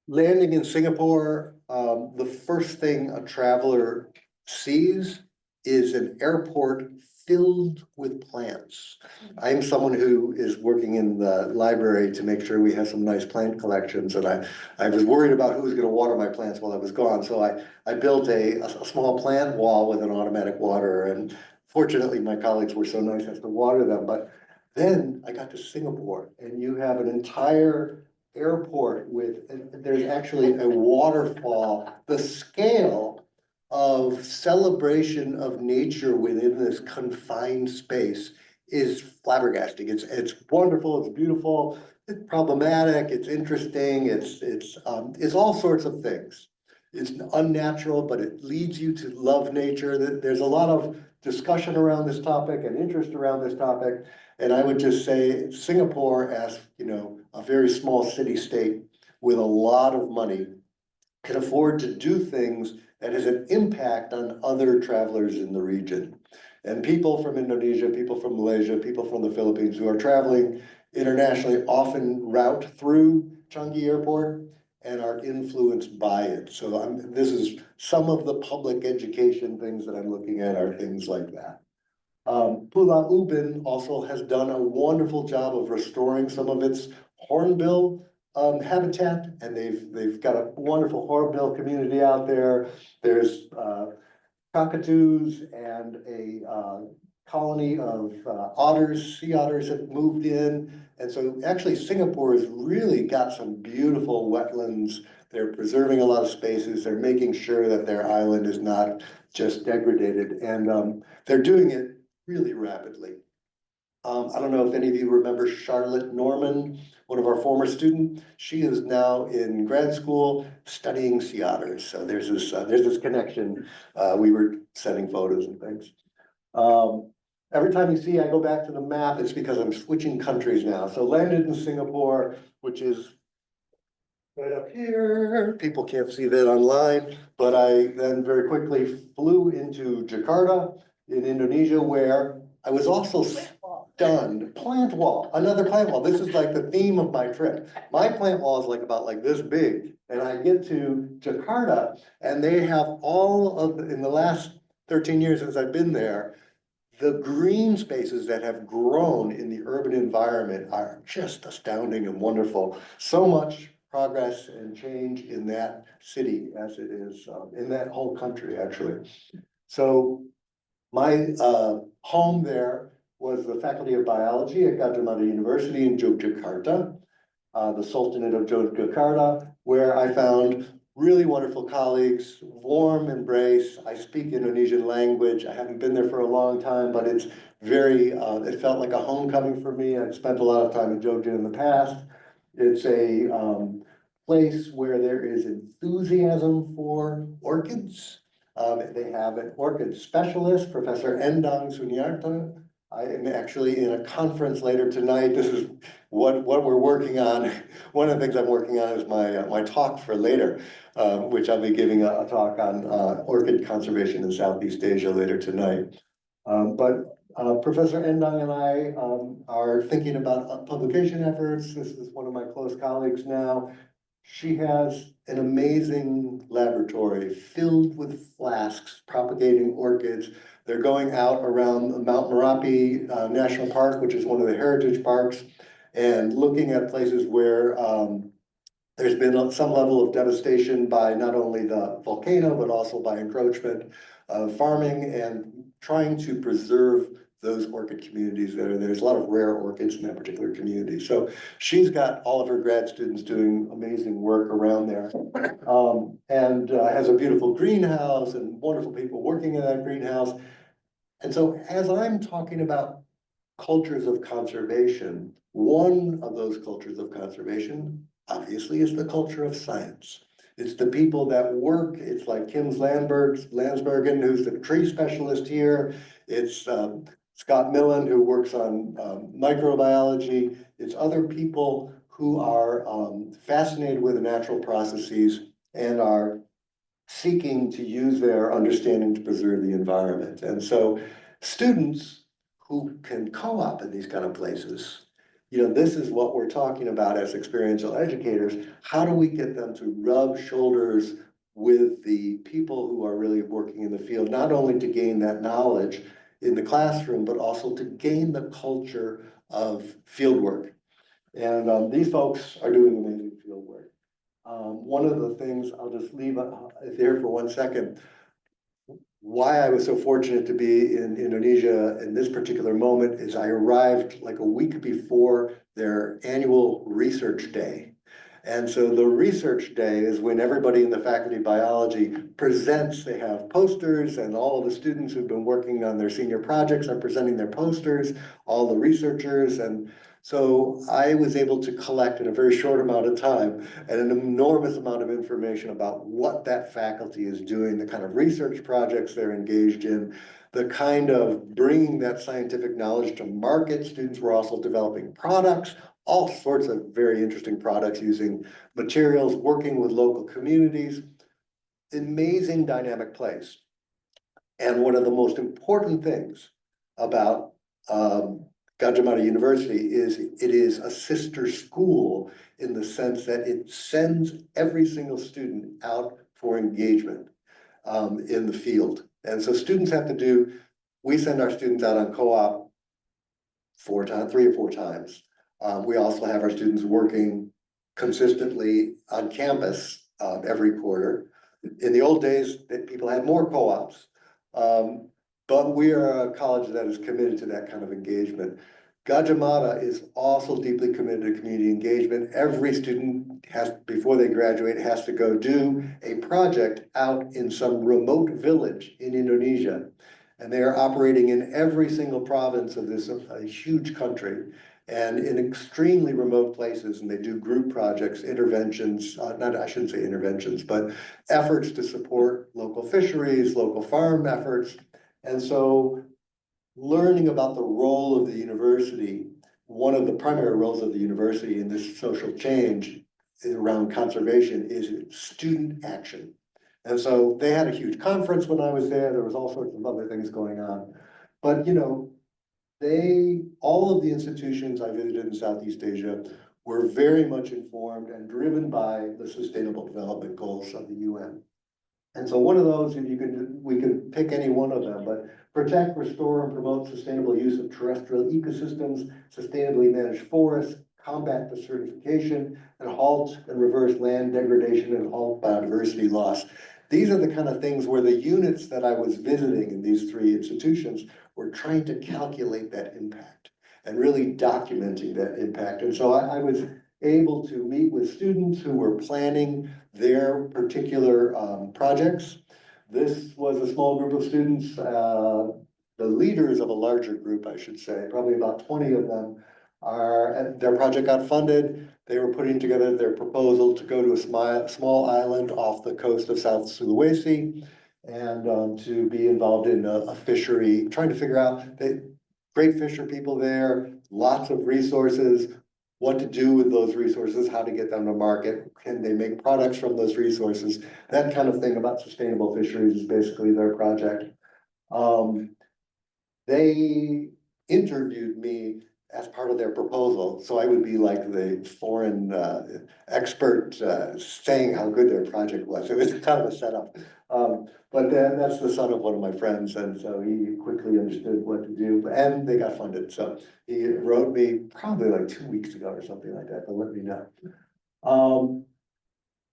S4: Landing in Singapore, the first thing a traveler sees is an airport filled with plants. I'm someone who is working in the library to make sure we have some nice plant collections, and I was worried about who was gonna water my plants while I was gone, so I built a small plant wall with an automatic waterer, and fortunately, my colleagues were so nice as to water them, but then I got to Singapore, and you have an entire airport with, and there's actually a waterfall, the scale of celebration of nature within this confined space is flabbergasting. It's wonderful, it's beautiful, it's problematic, it's interesting, it's all sorts of things. It's unnatural, but it leads you to love nature. There's a lot of discussion around this topic and interest around this topic. And I would just say Singapore, as you know, a very small city state with a lot of money, can afford to do things that has an impact on other travelers in the region. And people from Indonesia, people from Malaysia, people from the Philippines who are traveling internationally often route through Changi Airport and are influenced by it. So this is some of the public education things that I'm looking at are things like that. Pulau Ubin also has done a wonderful job of restoring some of its hornbill habitat, and they've got a wonderful hornbill community out there. There's cockatoos and a colony of otters, sea otters have moved in. And so actually Singapore has really got some beautiful wetlands. They're preserving a lot of spaces. They're making sure that their island is not just degraded, and they're doing it really rapidly. I don't know if any of you remember Charlotte Norman, one of our former students. She is now in grad school studying sea otters. So there's this connection. We were sending photos and things. Every time you see I go back to the map, it's because I'm switching countries now. So landed in Singapore, which is right up here. People can't see that online, but I then very quickly flew into Jakarta in Indonesia, where I was also stunned. Plant wall, another plant wall. This is like the theme of my trip. My plant wall is like about like this big, and I get to Jakarta, and they have all of, in the last 13 years since I've been there, the green spaces that have grown in the urban environment are just astounding and wonderful. So much progress and change in that city as it is in that whole country, actually. So my home there was the Faculty of Biology at Gadjah Mada University in Yogyakarta, the Sultanate of Yogyakarta, where I found really wonderful colleagues, warm embrace. I speak Indonesian language. I haven't been there for a long time, but it's very, it felt like a homecoming for me. I've spent a lot of time in Jogja in the past. It's a place where there is enthusiasm for orchids. They have an orchid specialist, Professor Endang Sunyarto. I am actually in a conference later tonight. This is what we're working on. One of the things I'm working on is my talk for later, which I'll be giving a talk on orchid conservation in Southeast Asia later tonight. But Professor Endang and I are thinking about publication efforts. This is one of my close colleagues now. She has an amazing laboratory filled with flasks propagating orchids. They're going out around Mount Merapi National Park, which is one of the heritage parks, and looking at places where there's been some level of devastation by not only the volcano, but also by encroachment of farming, and trying to preserve those orchid communities there. There's a lot of rare orchids in that particular community. So she's got all of her grad students doing amazing work around there. And has a beautiful greenhouse and wonderful people working in that greenhouse. And so as I'm talking about cultures of conservation, one of those cultures of conservation obviously is the culture of science. It's the people that work. It's like Kim Landsbergen, who's the tree specialist here. It's Scott Millen, who works on microbiology. It's other people who are fascinated with the natural processes and are seeking to use their understanding to preserve the environment. And so students who can co-op in these kind of places, you know, this is what we're talking about as experiential educators. How do we get them to rub shoulders with the people who are really working in the field, not only to gain that knowledge in the classroom, but also to gain the culture of field work. And these folks are doing amazing field work. One of the things, I'll just leave there for 1 second, why I was so fortunate to be in Indonesia in this particular moment is I arrived like a week before their annual research day. And so the research day is when everybody in the faculty of biology presents. They have posters, and all of the students who've been working on their senior projects are presenting their posters, all the researchers. And so I was able to collect in a very short amount of time an enormous amount of information about what that faculty is doing, the kind of research projects they're engaged in, the kind of bringing that scientific knowledge to market. Students were also developing products, all sorts of very interesting products using materials, working with local communities. Amazing dynamic place. And one of the most important things about Gajah Mada University is it is a sister school in the sense that it sends every single student out for engagement in the field. And so students have to do, we send our students out on co-op 3 or 4 times. We also have our students working consistently on campus every quarter. In the old days, people had more co-ops, but we are a college that is committed to that kind of engagement. Gajah Mada is also deeply committed to community engagement. Every student has, before they graduate, has to go do a project out in some remote village in Indonesia. And they are operating in every single province of this huge country and in extremely remote places. And they do group projects, interventions, I shouldn't say interventions, but efforts to support local fisheries, local farm efforts. And so learning about the role of the university, one of the primary roles of the university in this social change around conservation is student action. And so they had a huge conference when I was there. There was all sorts of other things going on. But you know, all of the institutions I visited in Southeast Asia were very much informed and driven by the Sustainable Development Goals of the UN. And so one of those, if we can pick any one of them, but protect, restore, and promote sustainable use of terrestrial ecosystems, sustainably manage forests, combat desertification, and halt and reverse land degradation and halt biodiversity loss. These are the kind of things where the units that I was visiting in these 3 institutions were trying to calculate that impact and really documenting that impact. And so I was able to meet with students who were planning their particular projects. This was a small group of students, the leaders of a larger group, I should say, probably about 20 of them. Their project got funded. They were putting together their proposal to go to a small island off the coast of South Sulawesi and to be involved in a fishery, trying to figure out, great fisher people there, lots of resources, what to do with those resources, how to get them to market, can they make products from those resources, that kind of thing about sustainable fisheries is basically their project. They interviewed me as part of their proposal, so I would be like the foreign expert saying how good their project was. It was kind of a setup. But then that's the son of one of my friends, and so he quickly understood what to do, and they got funded. So he wrote me probably like 2 weeks ago or something like that to let me know.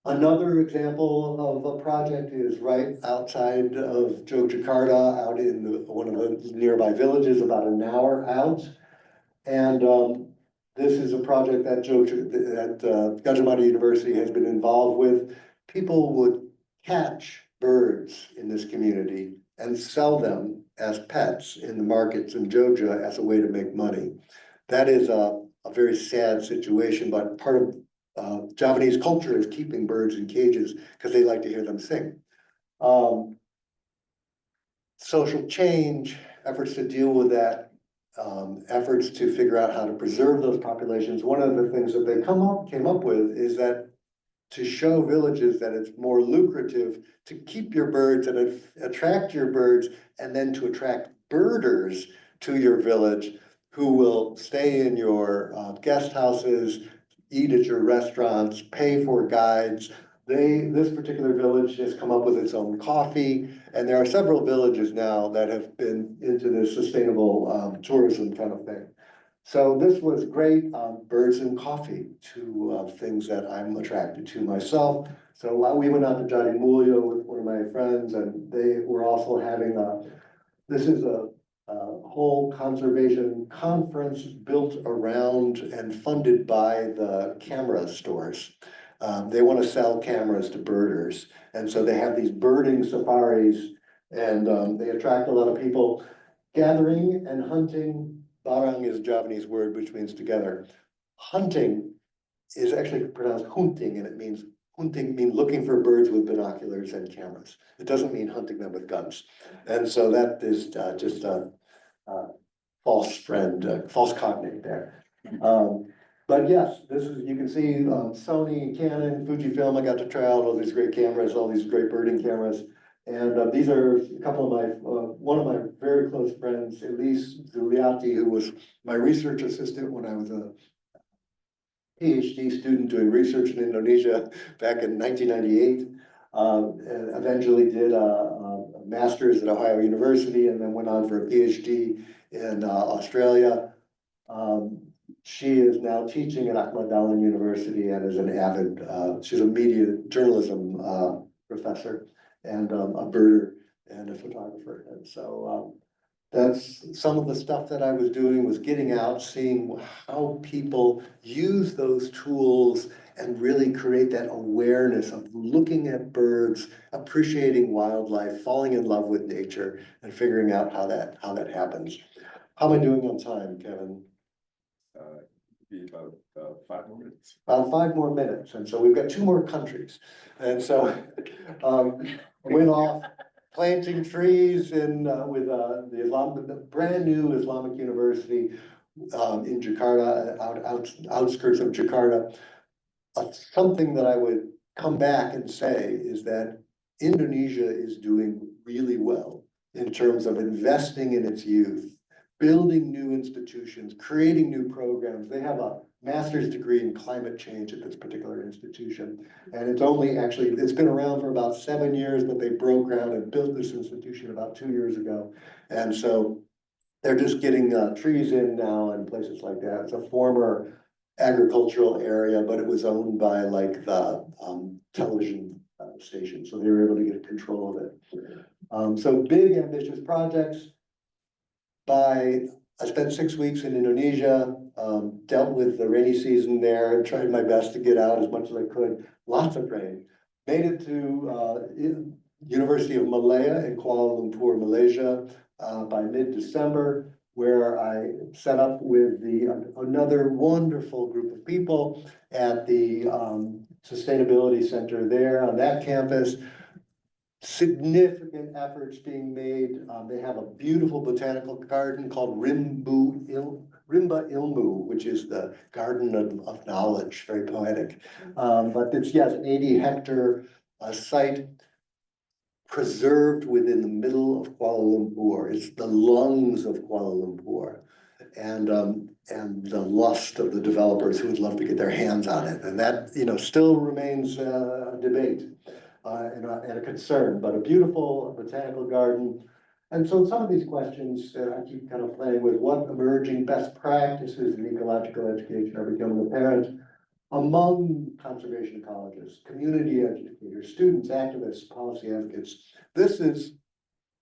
S4: Another example of a project is right outside of Yogyakarta, out in one of the nearby villages, about an hour out. And this is a project that Gajah Mada University has been involved with. People would catch birds in this community and sell them as pets in the markets in Jogja as a way to make money. That is a very sad situation, but part of Javanese culture is keeping birds in cages because they like to hear them sing. Social change, efforts to deal with that, efforts to figure out how to preserve those populations. One of the things that they came up with is that to show villages that it's more lucrative to keep your birds and attract your birds, and then to attract birders to your village who will stay in your guest houses, eat at your restaurants, pay for guides, this particular village has come up with its own coffee, and there are several villages now that have been into this sustainable tourism kind of thing. So this was great, birds and coffee, two things that I'm attracted to myself. So we went out to Johnny Mulio with one of my friends, and they were also having this is a whole conservation conference built around and funded by the camera stores. They want to sell cameras to birders, and so they have these birding safaris, and they attract a lot of people. Gathering and hunting, barang is a Javanese word which means together. Hunting is actually pronounced hunting, and it means hunting means looking for birds with binoculars and cameras. It doesn't mean hunting them with guns. And so that is just a false false cognate there. But yes, this is, you can see Sony, Canon, Fujifilm. I got to try out all these great cameras, all these great birding cameras. And these are a couple of my, one of my very close friends, Elise Zuliati, who was my research assistant when I was a PhD student doing research in Indonesia back in 1998. And eventually did a master's at Ohio University and then went on for a PhD in Australia. She is now teaching at Ahmad Dahlan University and is an avid, she's a media journalism professor and a birder and a photographer. And so that's some of the stuff that I was doing, was getting out, seeing how people use those tools and really create that awareness of looking at birds, appreciating wildlife, falling in love with nature, and figuring out how that happens. How am I doing on time, Kevin?
S1: Be about 5 more minutes.
S4: About 5 more minutes, and so we've got 2 more countries. And so went off planting trees in with the brand new Islamic University in Jakarta, outskirts of Jakarta. Something that I would come back and say is that Indonesia is doing really well in terms of investing in its youth, building new institutions, creating new programs. They have a master's degree in climate change at this particular institution. And it's only actually, it's been around for about 7 years, but they broke ground and built this institution about 2 years ago. And so they're just getting trees in now and places like that. It's a former agricultural area, but it was owned by like the television station. So they were able to get control of it. So big ambitious projects. I spent 6 weeks in Indonesia, dealt with the rainy season there, and tried my best to get out as much as I could. Lots of rain. Made it to University of Malaya in Kuala Lumpur, Malaysia, by mid-December, where I set up with another wonderful group of people at the Sustainability Center there on that campus. Significant efforts being made. They have a beautiful botanical garden called Rimba Ilmu, which is the garden of knowledge, very poetic. But it's, yes, an 80-hectare site preserved within the middle of Kuala Lumpur. It's the lungs of Kuala Lumpur. And the lust of the developers who would love to get their hands on it. And that, still remains a debate. And a concern, but a beautiful botanical garden. And so some of these questions I keep kind of playing with: what emerging best practices in ecological education are becoming apparent among conservation ecologists, community educators, students, activists, policy advocates? This is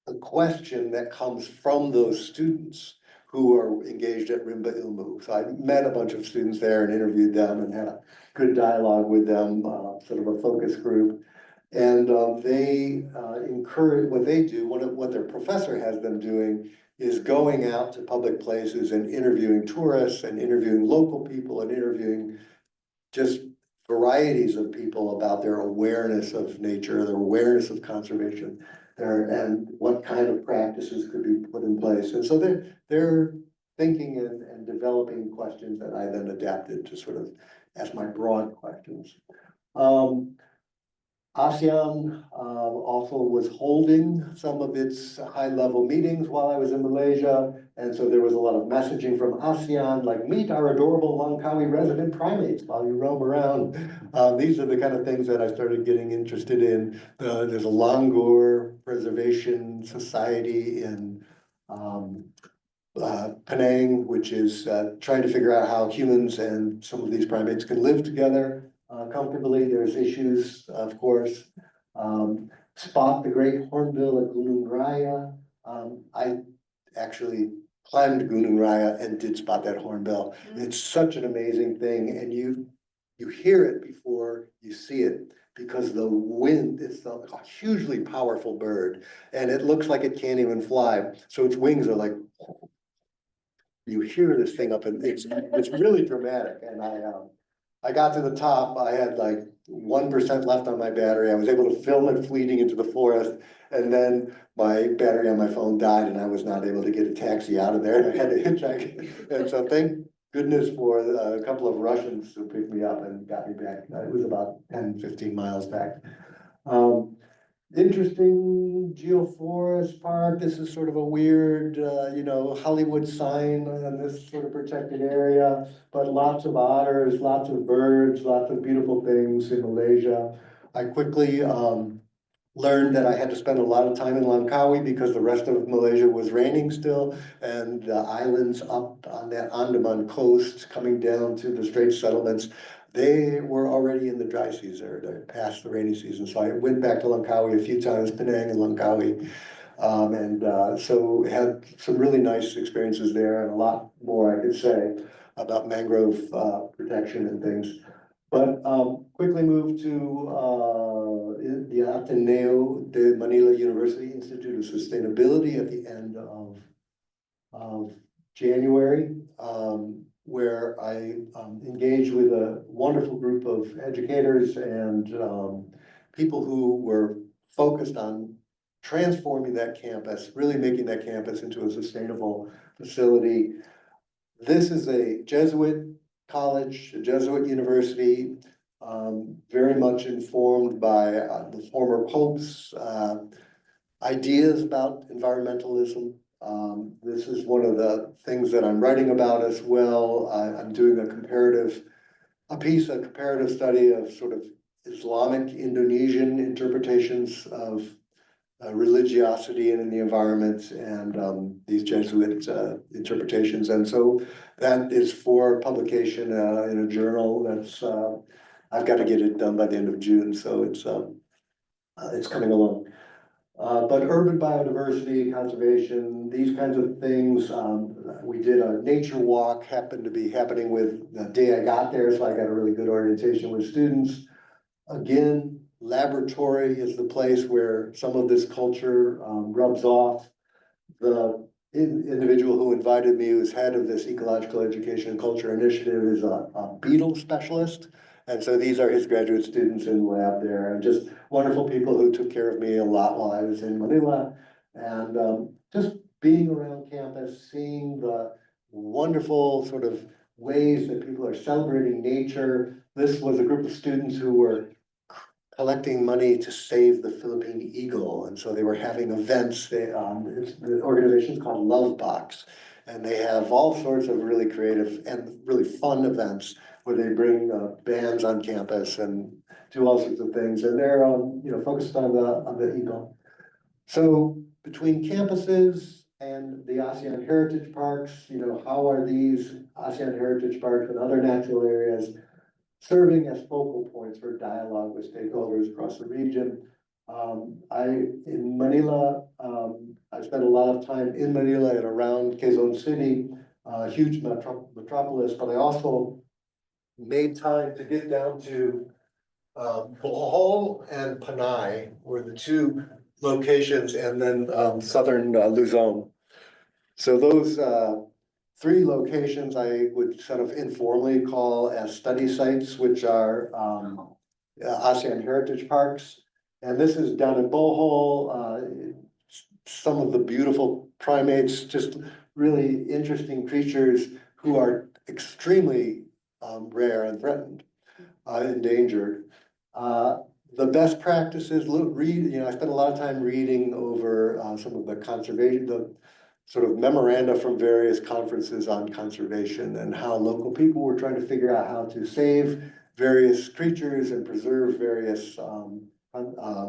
S4: a question that comes from those students who are engaged at Rimba Ilmu. So I met a bunch of students there and interviewed them and had a good dialogue with them, sort of a focus group. And they encourage, what they do, what their professor has them doing is going out to public places and interviewing tourists and interviewing local people and interviewing just varieties of people about their awareness of nature, their awareness of conservation, and what kind of practices could be put in place. And so they're thinking and developing questions that I then adapted to sort of ask my broad questions. ASEAN also was holding some of its high-level meetings while I was in Malaysia. And so there was a lot of messaging from ASEAN, like meet our adorable Langkawi resident primates while you roam around. These are the kind of things that I started getting interested in. There's a Langur Preservation Society in Penang, which is trying to figure out how humans and some of these primates can live together comfortably. There's issues, of course. Spot the great hornbill at Gunung Raya. I actually climbed Gunung Raya and did spot that hornbill. It's such an amazing thing, and you hear it before you see it because the wind is a hugely powerful bird, and it looks like it can't even fly. So its wings are like, you hear this thing up, and it's really dramatic. And I got to the top. I had like 1% left on my battery. I was able to film it fleeting into the forest, and then my battery on my phone died, and I was not able to get a taxi out of there. I had to hitchhike, and so thank goodness for a couple of Russians who picked me up and got me back. It was about 10-15 miles back. Interesting geoforest park. This is sort of a weird, Hollywood sign in this sort of protected area, but lots of otters, lots of birds, lots of beautiful things in Malaysia. I quickly learned that I had to spend a lot of time in Langkawi because the rest of Malaysia was raining still, and the islands up on that Andaman coast coming down to the Straits settlements, they were already in the dry season, or they're past the rainy season. So I went back to Langkawi a few times, Penang and Langkawi, so had some really nice experiences there, and a lot more I could say about mangrove protection and things. But quickly moved to the Ateneo de Manila University Institute of Sustainability at the end of January, where I engaged with a wonderful group of educators and people who were focused on transforming that campus, really making that campus into a sustainable facility. This is a Jesuit college, a Jesuit university, very much informed by the former Pope's ideas about environmentalism. This is one of the things that I'm writing about as well. I'm doing a comparative study of sort of Islamic Indonesian interpretations of religiosity and in the environment, and these Jesuit interpretations. And so that is for publication in a journal that's, I've got to get it done by the end of June, so it's coming along. But urban biodiversity, conservation, these kinds of things. We did a nature walk, happened to be happening with the day I got there, so I got a really good orientation with students. Again, laboratory is the place where some of this culture rubs off. The individual who invited me, who's head of this ecological education and culture initiative, is a beetle specialist. And so these are his graduate students in the lab there, and just wonderful people who took care of me a lot while I was in Manila. And just being around campus, seeing the wonderful sort of ways that people are celebrating nature. This was a group of students who were collecting money to save the Philippine eagle, and so they were having events. The organization is called Love Box, and they have all sorts of really creative and really fun events where they bring bands on campus and do all sorts of things, and they're focused on the eagle. So between campuses and the ASEAN Heritage Parks, how are these ASEAN Heritage Parks and other natural areas serving as focal points for dialogue with stakeholders across the region? In Manila, I spent a lot of time in Manila and around Quezon City, a huge metropolis, but I also made time to get down to Bohol and Panay were the two locations, and then southern Luzon. So those three locations I would sort of informally call as study sites, which are ASEAN Heritage Parks. And this is down in Bohol, some of the beautiful primates, just really interesting creatures who are extremely rare and threatened, endangered. the best practices, I spent a lot of time reading over some of the conservation, the sort of memoranda from various conferences on conservation and how local people were trying to figure out how to save various creatures and preserve various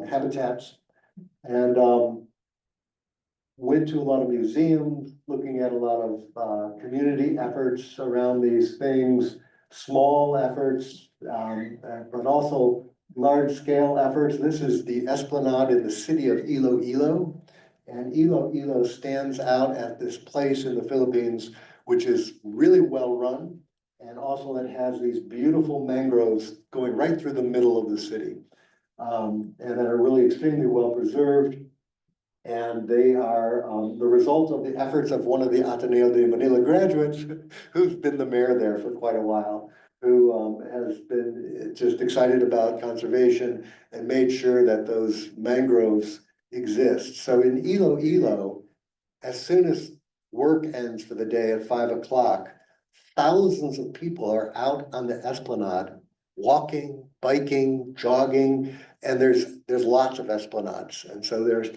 S4: habitats. And went to a lot of museums, looking at a lot of community efforts around these things, small efforts, but also large-scale efforts. This is the Esplanade in the city of Iloilo. And Iloilo stands out at this place in the Philippines, which is really well-run. And also it has these beautiful mangroves going right through the middle of the city. And that are really extremely well-preserved. And they are the result of the efforts of one of the Ateneo de Manila graduates who's been the mayor there for quite a while, who has been just excited about conservation and made sure that those mangroves exist. So in Iloilo, as soon as work ends for the day at 5 o'clock, thousands of people are out on the Esplanade, walking, biking, jogging, and there's lots of esplanades. And so there's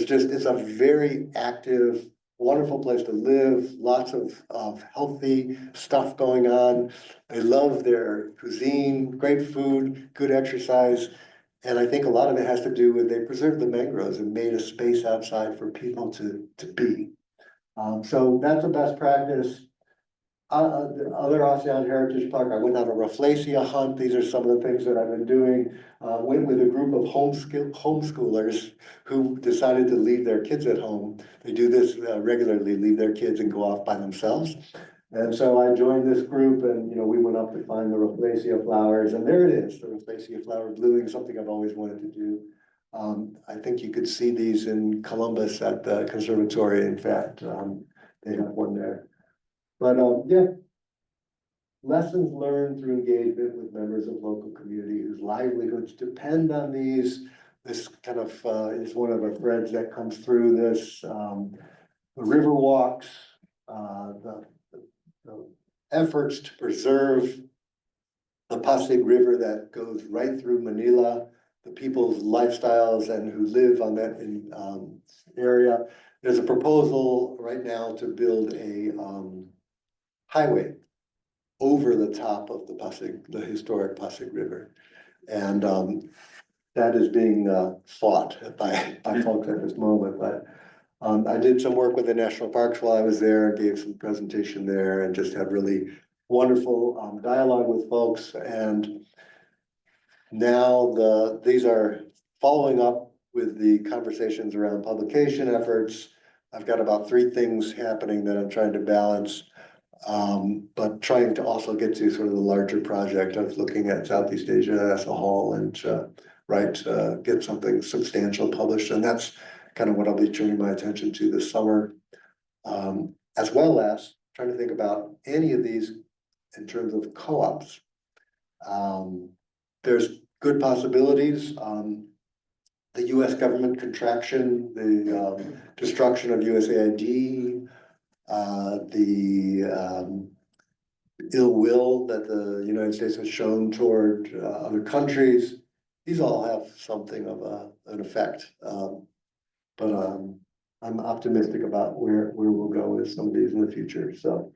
S4: just, it's a very active, wonderful place to live, lots of healthy stuff going on. They love their cuisine, great food, good exercise. And I think a lot of it has to do with they preserved the mangroves and made a space outside for people to be. So that's a best practice. The other ASEAN Heritage Park, I went on a Rafflesia hunt. These are some of the things that I've been doing. Went with a group of homeschoolers who decided to leave their kids at home. They do this regularly, leave their kids and go off by themselves. And so I joined this group and, we went up to find the Rafflesia flowers, and there it is, the Rafflesia flower blooming, something I've always wanted to do. I think you could see these in Columbus at the conservatory. In fact, they have one there. But yeah, lessons learned through engagement with members of local community whose livelihoods depend on these. This kind of is one of the threads that comes through this. The river walks, the efforts to preserve the Pasig River that goes right through Manila, the people's lifestyles and who live on that area. There's a proposal right now to build a highway over the top of the historic Pasig River. And that is being fought by folks at this moment. But I did some work with the national parks while I was there, gave some presentation there, and just had really wonderful dialogue with folks. And now these are following up with the conversations around publication efforts. I've got about 3 things happening that I'm trying to balance. But trying to also get to sort of the larger project of looking at Southeast Asia as a whole and get something substantial published. And that's kind of what I'll be turning my attention to this summer, as well as trying to think about any of these in terms of co-ops. There's good possibilities. The US government contraction, the destruction of USAID, the ill will that the United States has shown toward other countries. These all have something of an effect. But I'm optimistic about where we'll go with some of these in the future. So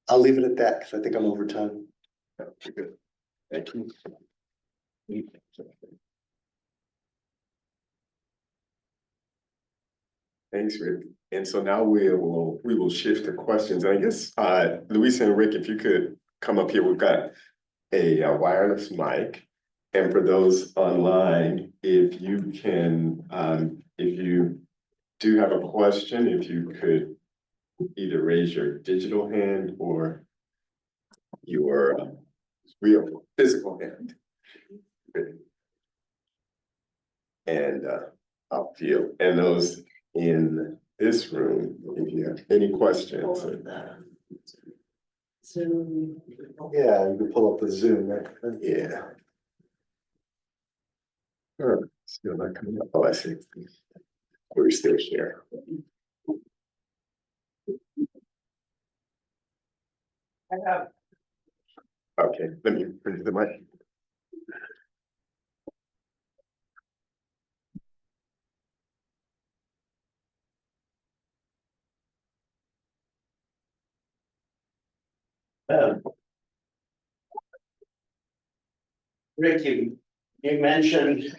S4: I'll leave it at that because I think I'm over time.
S1: Good. Thank you. Thanks, Rick. And so now we will shift to questions. I guess Luisa and Rick, if you could come up here, we've got a wireless mic. And for those online, if you can, if you do have a question, if you could either raise your digital hand or your real physical hand. Good. And I'll feel, and those in this room, if you have any questions.
S2: Zoom.
S4: Yeah, you can pull up the Zoom, right?
S1: Yeah. Oh, still not coming up. Oh, I see. We're still here.
S3: I have
S1: Okay, let me bring the mic.
S3: Rick, you mentioned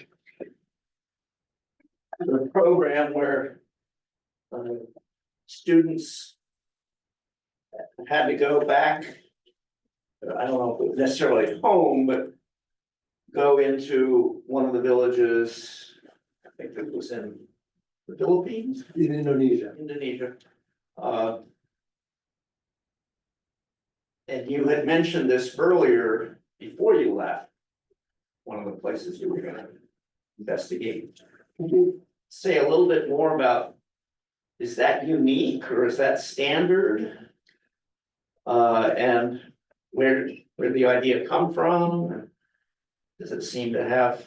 S3: the program where students had to go back. I don't know if it was necessarily home, but go into one of the villages. I think it was in the Philippines,
S4: In Indonesia.
S3: Indonesia. And you had mentioned this earlier before you left. One of the places you were gonna investigate. Can you say a little bit more about, is that unique or is that standard? And where the idea come from? Does it seem to have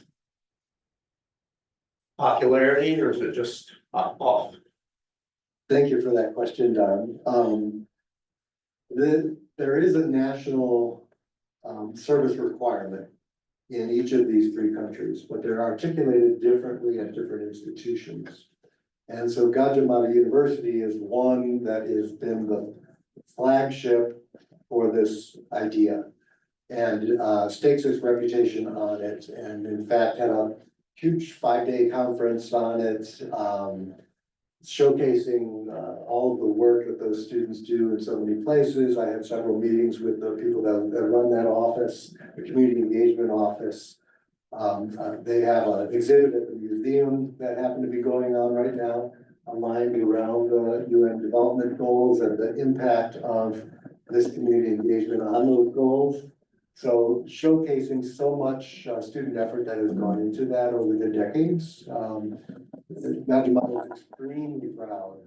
S3: popularity or is it just off?
S4: Thank you for that question, Don. There is a national service requirement in each of these three countries, but they're articulated differently at different institutions. And so Gajah Mada University is one that has been the flagship for this idea and stakes its reputation on it, and in fact had a huge 5-day conference on it, showcasing all of the work that those students do in so many places. I had several meetings with the people that run that office, the community engagement office. They have an exhibit at the museum that happened to be going on right now, aligned around the UN development goals and the impact of this community engagement on those goals. So showcasing so much student effort that has gone into that over the decades. Gajah Mada is extremely proud.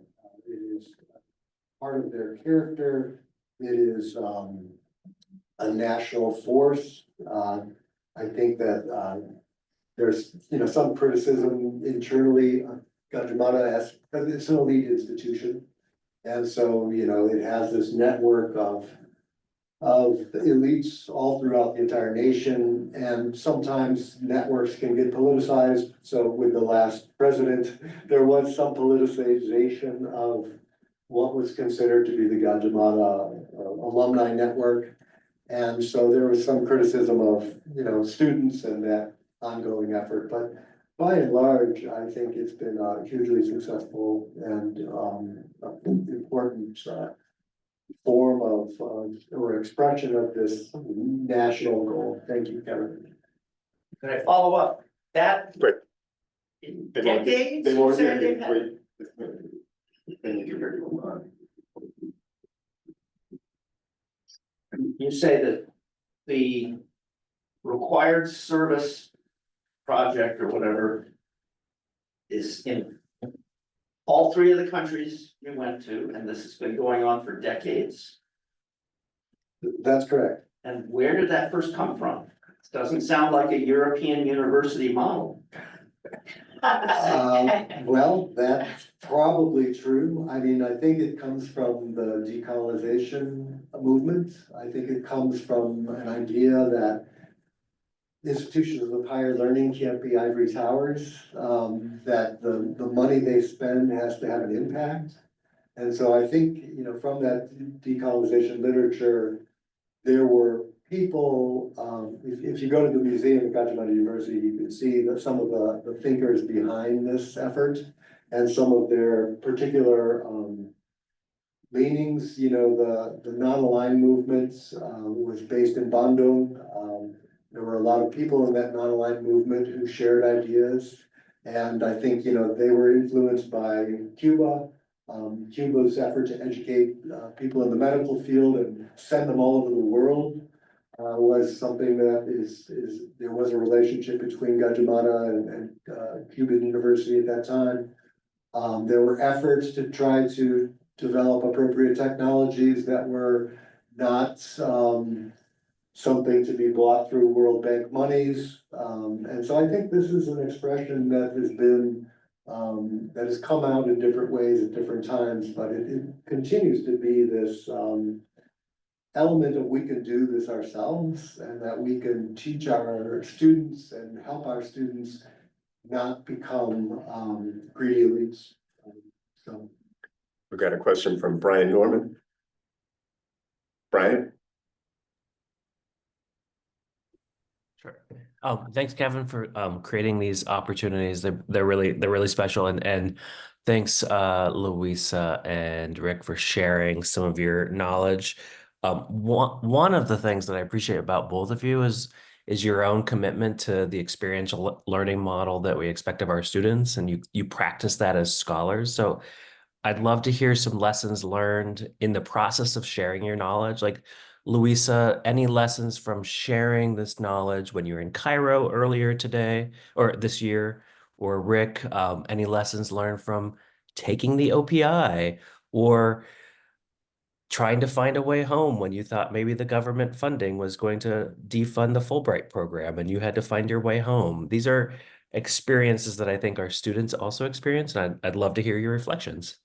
S4: It is part of their character. It is a national force. I think that there's some criticism internally. Gajah Mada as it's an elite institution, and so it has this network of elites all throughout the entire nation, and sometimes networks can get politicized. So with the last president, there was some politicization of what was considered to be the Gajah Mada alumni network. And so there was some criticism of, students and that ongoing effort, but by and large, I think it's been hugely successful and important form of or expression of this national goal. Thank you, Kevin.
S3: Can I follow up? That
S1: Great.
S3: in
S1: They won't-
S3: decades,
S1: They
S3: you
S1: won't
S3: said
S1: hear
S3: you
S1: you.
S3: had?
S1: Wait. Then you can hear you.
S3: You say that the required service project or whatever is in all three of the countries you went to, and this has been going on for decades.
S4: That's correct.
S3: And where did that first come from? It doesn't sound like a European university model.
S4: Well, that's probably true. I mean, I think it comes from the decolonization movement. I think it comes from an idea that institutions of higher learning can't be ivory towers, that the money they spend has to have an impact. And so I think, from that decolonization literature, there were people, if you go to the museum at Gajah Mada University, you can see that some of the thinkers behind this effort and some of their particular leanings. The non-aligned movement was based in Bandung. There were a lot of people in that non-aligned movement who shared ideas. And I think, they were influenced by Cuba. Cuba's effort to educate people in the medical field and send them all over the world was something that there was a relationship between Gajah Mada and Cuban University at that time. There were efforts to try to develop appropriate technologies that were not something to be bought through World Bank monies. And so I think this is an expression that has been that has come out in different ways at different times, but it continues to be this element of we can do this ourselves and that we can teach our students and help our students not become greedy elites. So
S1: We've got a question from Brian Norman. Brian?
S5: Oh, thanks, Kevin, for creating these opportunities. They're really special, and thanks, Luisa and Rick, for sharing some of your knowledge. One of the things that I appreciate about both of you is your own commitment to the experiential learning model that we expect of our students, and you practice that as scholars. So I'd love to hear some lessons learned in the process of sharing your knowledge. Like, Luisa, any lessons from sharing this knowledge when you were in Cairo earlier today or this year? Or Rick, any lessons learned from taking the OPI or trying to find a way home when you thought maybe the government funding was going to defund the Fulbright program and you had to find your way home? These are experiences that I think our students also experience, and I'd love to hear your reflections.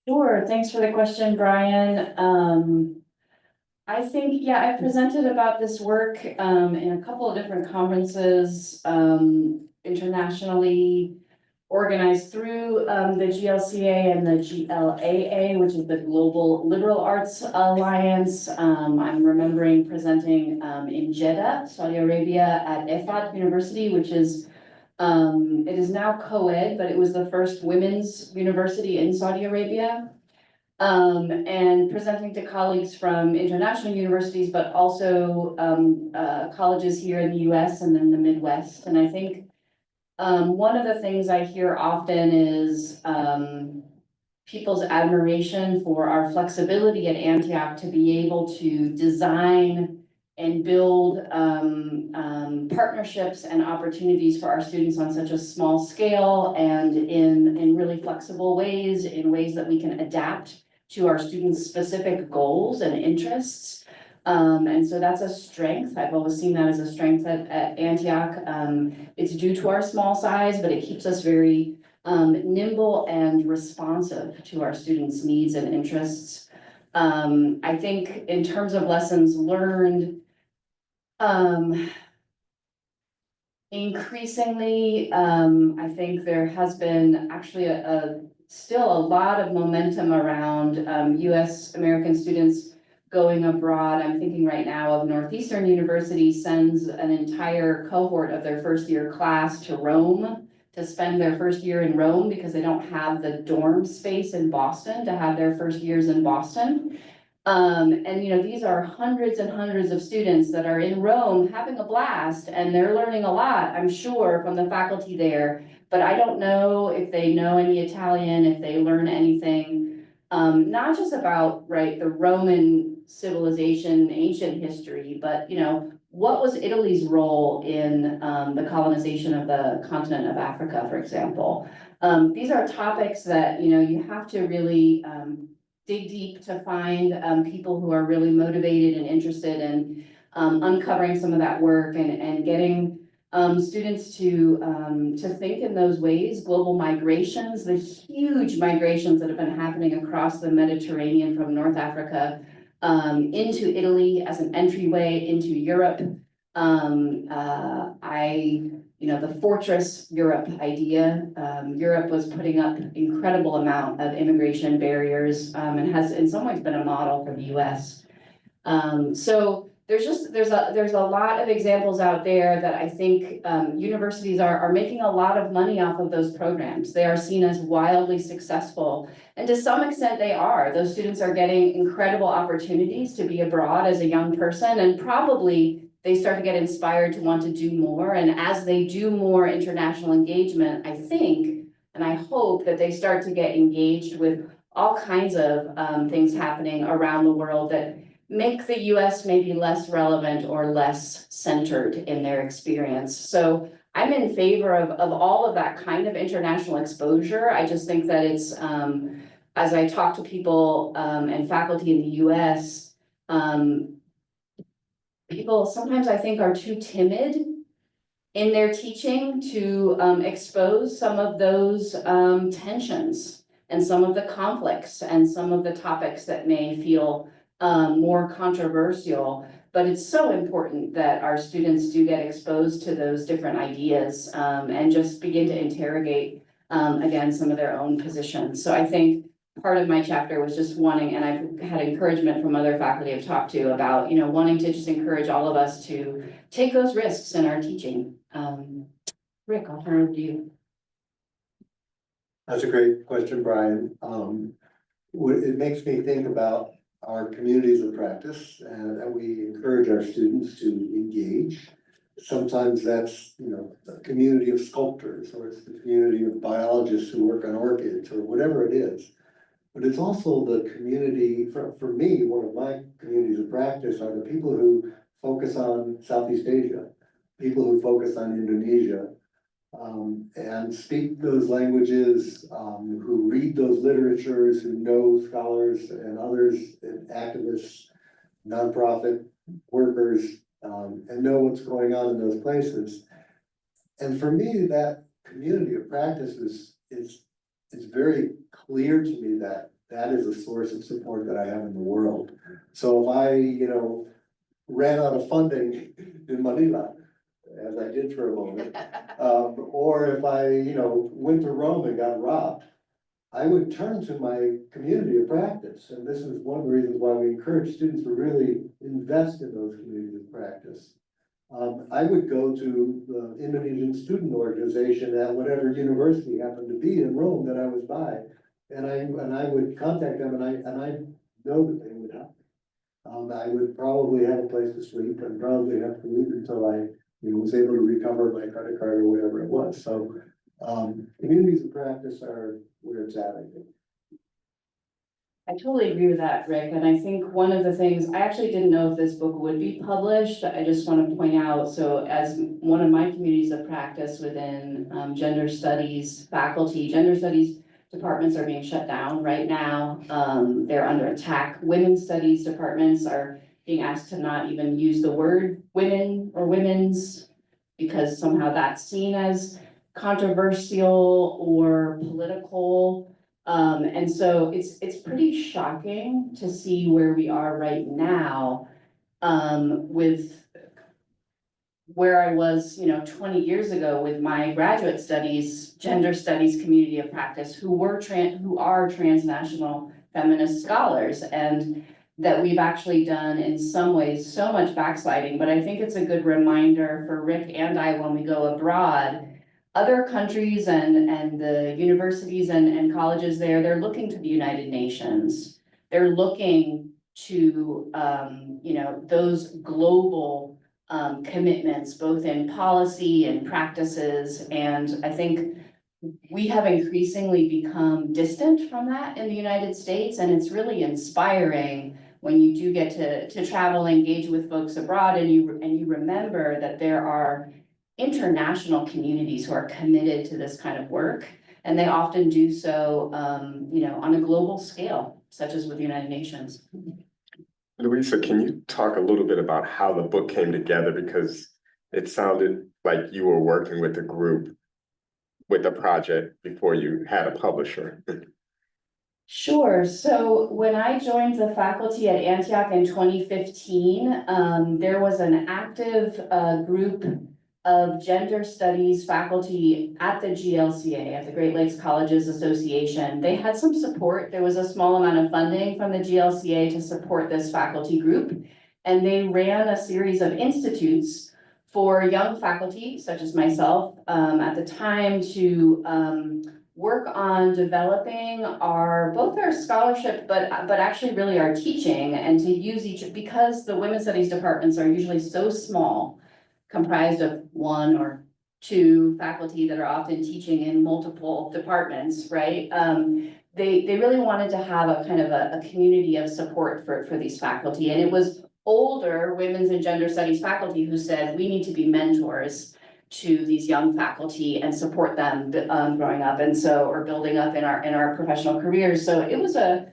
S2: Sure, thanks for the question, Brian. I think, yeah, I presented about this work in a couple of different conferences internationally, organized through the GLCA and the GLAA, which is the Global Liberal Arts Alliance. I'm remembering presenting in Jeddah, Saudi Arabia, at EFAT University, which is it is now co-ed, but it was the first women's university in Saudi Arabia. And presenting to colleagues from international universities, but also colleges here in the US and then the Midwest. And I think one of the things I hear often is people's admiration for our flexibility at Antioch to be able to design and build partnerships and opportunities for our students on such a small scale and in really flexible ways, in ways that we can adapt to our students' specific goals and interests. And so that's a strength. I've always seen that as a strength at Antioch. It's due to our small size, but it keeps us very nimble and responsive to our students' needs and interests. I think in terms of lessons learned, increasingly, I think there has been actually still a lot of momentum around US American students going abroad. I'm thinking right now of Northeastern University sends an entire cohort of their first year class to Rome to spend their first year in Rome because they don't have the dorm space in Boston to have their first years in Boston. And you know, these are hundreds and hundreds of students that are in Rome having a blast, and they're learning a lot, I'm sure, from the faculty there. But I don't know if they know any Italian, if they learn anything, not just about, right, the Roman civilization, ancient history, but you know, what was Italy's role in the colonization of the continent of Africa, for example? These are topics that, you know, you have to really dig deep to find people who are really motivated and interested in uncovering some of that work and getting students to think in those ways. Global migrations, the huge migrations that have been happening across the Mediterranean from North Africa into Italy as an entryway into Europe. You know, the fortress Europe idea, Europe was putting up incredible amount of immigration barriers and has in some ways been a model for the US. So there's a lot of examples out there that I think universities are making a lot of money off of those programs. They are seen as wildly successful, and to some extent they are. Those students are getting incredible opportunities to be abroad as a young person, and probably they start to get inspired to want to do more. And as they do more international engagement, I think, and I hope that they start to get engaged with all kinds of things happening around the world that make the US maybe less relevant or less centered in their experience. So I'm in favor of all of that kind of international exposure. I just think that it's, as I talk to people and faculty in the US, people sometimes I think are too timid in their teaching to expose some of those tensions and some of the conflicts and some of the topics that may feel more controversial. But it's so important that our students do get exposed to those different ideas and just begin to interrogate, again, some of their own positions. So I think part of my chapter was just wanting, and I've had encouragement from other faculty I've talked to about, wanting to just encourage all of us to take those risks in our teaching. Rick, I'll turn it over to you.
S4: That's a great question, Brian. It makes me think about our communities of practice and that we encourage our students to engage. Sometimes that's, a community of sculptors, or it's the community of biologists who work on orchids, or whatever it is. But it's also the community, for me, one of my communities of practice are the people who focus on Southeast Asia, people who focus on Indonesia, and speak those languages, who read those literatures, who know scholars and others, and activists, nonprofit workers, and know what's going on in those places. And for me, that community of practice it's very clear to me that that is a source of support that I have in the world. So if I, ran out of funding in Manila, as I did for a moment, or if I, went to Rome and got robbed, I would turn to my community of practice. And this is one of the reasons why we encourage students to really invest in those communities of practice. I would go to the Indonesian student organization at whatever university happened to be in Rome that I was by. And I would contact them, and I know that they would help. I would probably have a place to sleep and probably have to leave until I was able to recover my credit card or whatever it was. So communities of practice are where it's at, I think.
S2: I totally agree with that, Rick. And I think one of the things, I actually didn't know if this book would be published. I just want to point out, so as one of my communities of practice within gender studies faculty, gender studies departments are being shut down right now. They're under attack. Women's studies departments are being asked to not even use the word women or women's because somehow that's seen as controversial or political. And so it's pretty shocking to see where we are right now, with where I was, 20 years ago with my graduate studies, gender studies community of practice, who are transnational feminist scholars, and that we've actually done in some ways so much backsliding. But I think it's a good reminder for Rick and I when we go abroad. Other countries and the universities and colleges there, they're looking to the United Nations. They're looking to, those global commitments, both in policy and practices. And I think we have increasingly become distant from that in the United States. And it's really inspiring when you do get to travel, engage with folks abroad, and you remember that there are international communities who are committed to this kind of work, and they often do so, on a global scale, such as with the United Nations.
S1: Luisa, can you talk a little bit about how the book came together? Because it sounded like you were working with a group with a project before you had a publisher.
S2: Sure. So when I joined the faculty at Antioch in 2015, there was an active group of gender studies faculty at the GLCA, at the Great Lakes Colleges Association. They had some support. There was a small amount of funding from the GLCA to support this faculty group. And they ran a series of institutes for young faculty, such as myself, at the time to work on developing both our scholarship, but actually really our teaching, and to use because the women's studies departments are usually so small, comprised of one or two faculty that are often teaching in multiple departments, right? They really wanted to have a kind of a community of support for these faculty. And it was older women's and gender studies faculty who said, we need to be mentors to these young faculty and support them growing up, and so, or building up in our professional careers. So it was an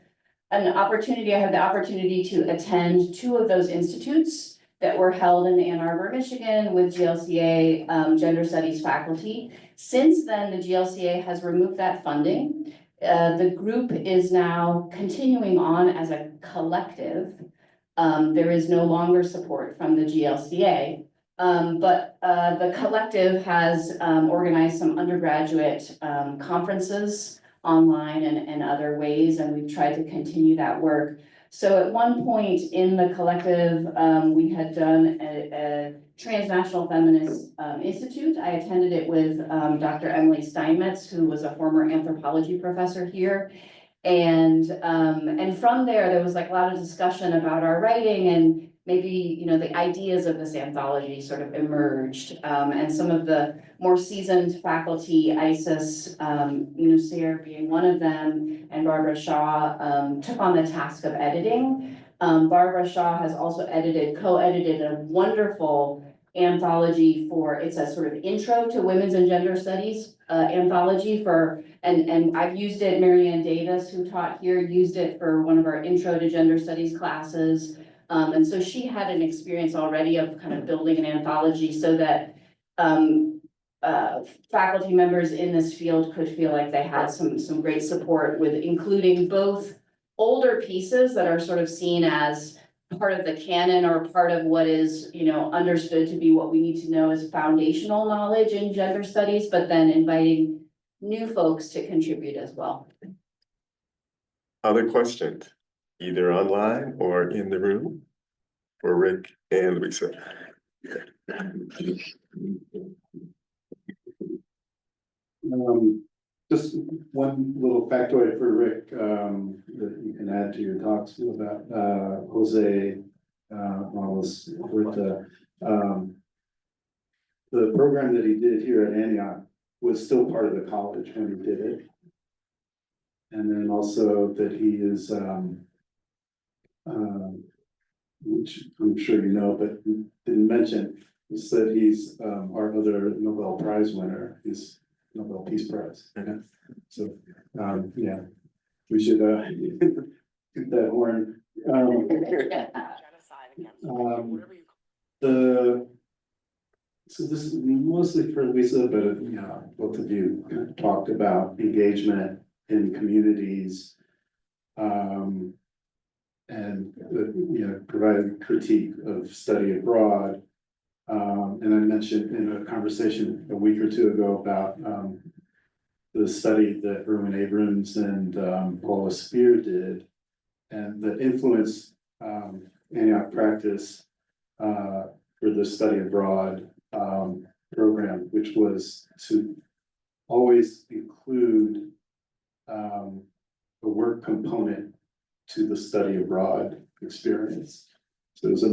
S2: opportunity. I had the opportunity to attend two of those institutes that were held in Ann Arbor, Michigan with GLCA gender studies faculty. Since then, the GLCA has removed that funding. The group is now continuing on as a collective. There is no longer support from the GLCA, but the collective has organized some undergraduate conferences online and other ways, and we've tried to continue that work. So at one point in the collective, we had done a transnational feminist institute. I attended it with Dr. Emily Steinmetz, who was a former anthropology professor here. And from there was like a lot of discussion about our writing, and maybe, you know, the ideas of this anthology sort of emerged. And some of the more seasoned faculty, Isis, Sarah being one of them, and Barbara Shaw, took on the task of editing. Barbara Shaw has also co-edited a wonderful anthology it's a sort of intro to women's and gender studies anthology and I've used it. Marianne Davis, who taught here, used it for one of our intro to gender studies classes. And so she had an experience already of kind of building an anthology so that faculty members in this field could feel like they had some great support with including both older pieces that are sort of seen as part of the canon or part of what is, you know, understood to be what we need to know as foundational knowledge in gender studies, but then inviting new folks to contribute as well.
S1: Other questions, either online or in the room, for Rick and Luisa?
S6: Just one little factoid for Rick, that you can add to your talks about, Jose, Wallace, the program that he did here at Antioch was still part of the college when he did it. And then also that he is, which I'm sure you know, but didn't mention, is that he's, our other Nobel Prize winner, he's Nobel Peace Prize. So, yeah, we should, toot that horn. So this is mostly for Luisa, but both of you kind of talked about engagement in communities, and provided critique of study abroad. And I mentioned in a conversation a week or two ago about the study that Erwin Abrams and Paula Spear did, and that influenced Antioch practice for the study abroad program, which was to always include a work component to the study abroad experience. So it was I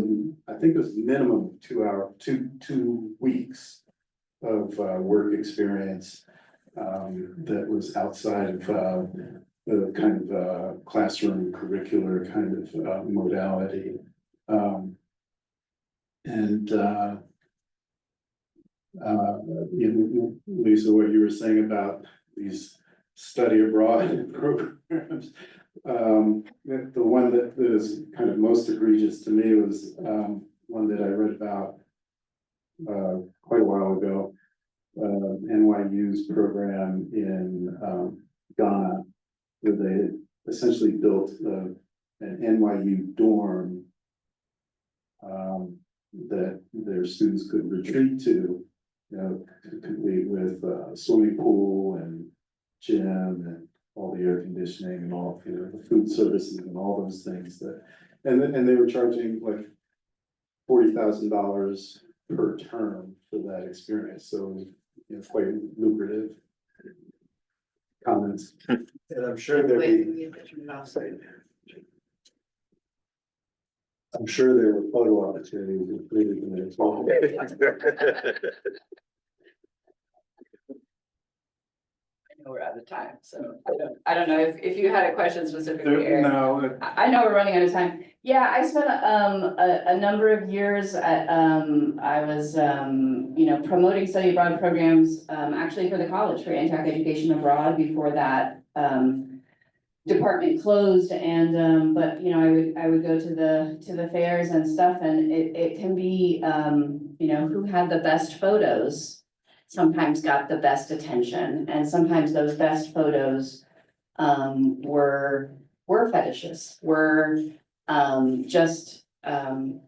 S6: think it was minimum 2 weeks of work experience that was outside of the kind of classroom curricular kind of modality. Lisa, what you were saying about these study abroad programs, the one that is kind of most egregious to me was one that I read about quite a while ago, NYU's program in Ghana, where they essentially built an NYU dorm that their students could retreat to, complete with a swimming pool and gym and all the air conditioning and all, the food services and all those things and they were charging like $40,000 per term for that experience. So it was quite lucrative. Comments?
S4: And I'm sure there were photo opportunities included in there as well.
S2: We're out of time, so I don't know if you had a question specifically, Eric.
S6: No.
S2: I know we're running out of time. Yeah, I spent a number of years at I was promoting study abroad programs actually for the college for Antioch Education Abroad before that department closed, and but I would go to the fairs and stuff, and it can be who had the best photos sometimes got the best attention, and sometimes those best photos were fetishes, were just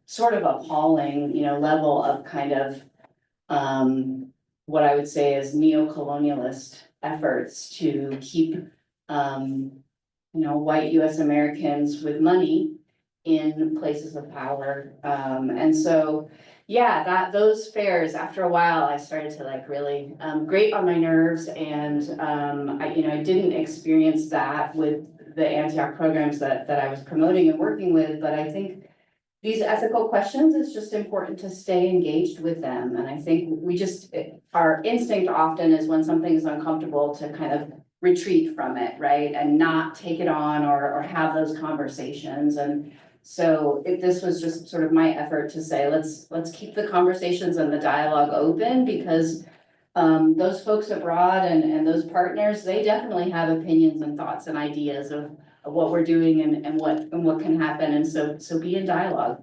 S2: sort of appalling, level of kind of what I would say is neo-colonialist efforts to keep white US Americans with money in places of power. And so, yeah, those fairs, after a while, I started to like really, grate on my nerves. And, I didn't experience that with the Antioch programs that I was promoting and working with, but I think these ethical questions, it's just important to stay engaged with them. And I think our instinct often is when something is uncomfortable to kind of retreat from it, right? And not take it on or have those conversations. And so this was just sort of my effort to say, let's keep the conversations and the dialogue open, because those folks abroad and those partners, they definitely have opinions and thoughts and ideas of what we're doing and what can happen. And so be in dialogue.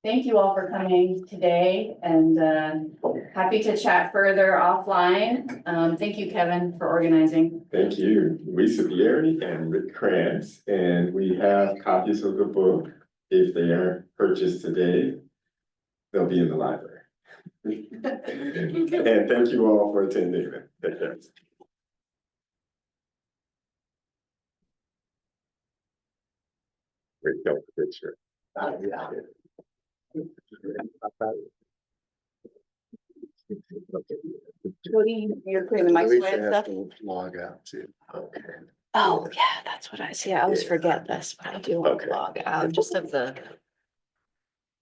S2: Thank you all for coming today, and happy to chat further offline. Thank you, Kevin, for organizing.
S1: Thank you, Luisa Bieri and Richard Kraince, and we have copies of the book. If they are purchased today, they'll be in the library. And thank you all for attending. Take care. Great help picture.
S4: Yeah.
S2: You're putting the mics away and stuff?
S4: Log out too. Okay.
S2: Oh, yeah, that's what I see. I always
S4: Yeah.
S2: forget this, but I do want to
S1: Okay.
S2: log out just of the.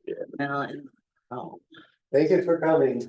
S1: Yeah.
S2: Well, and-
S4: Thank you for coming.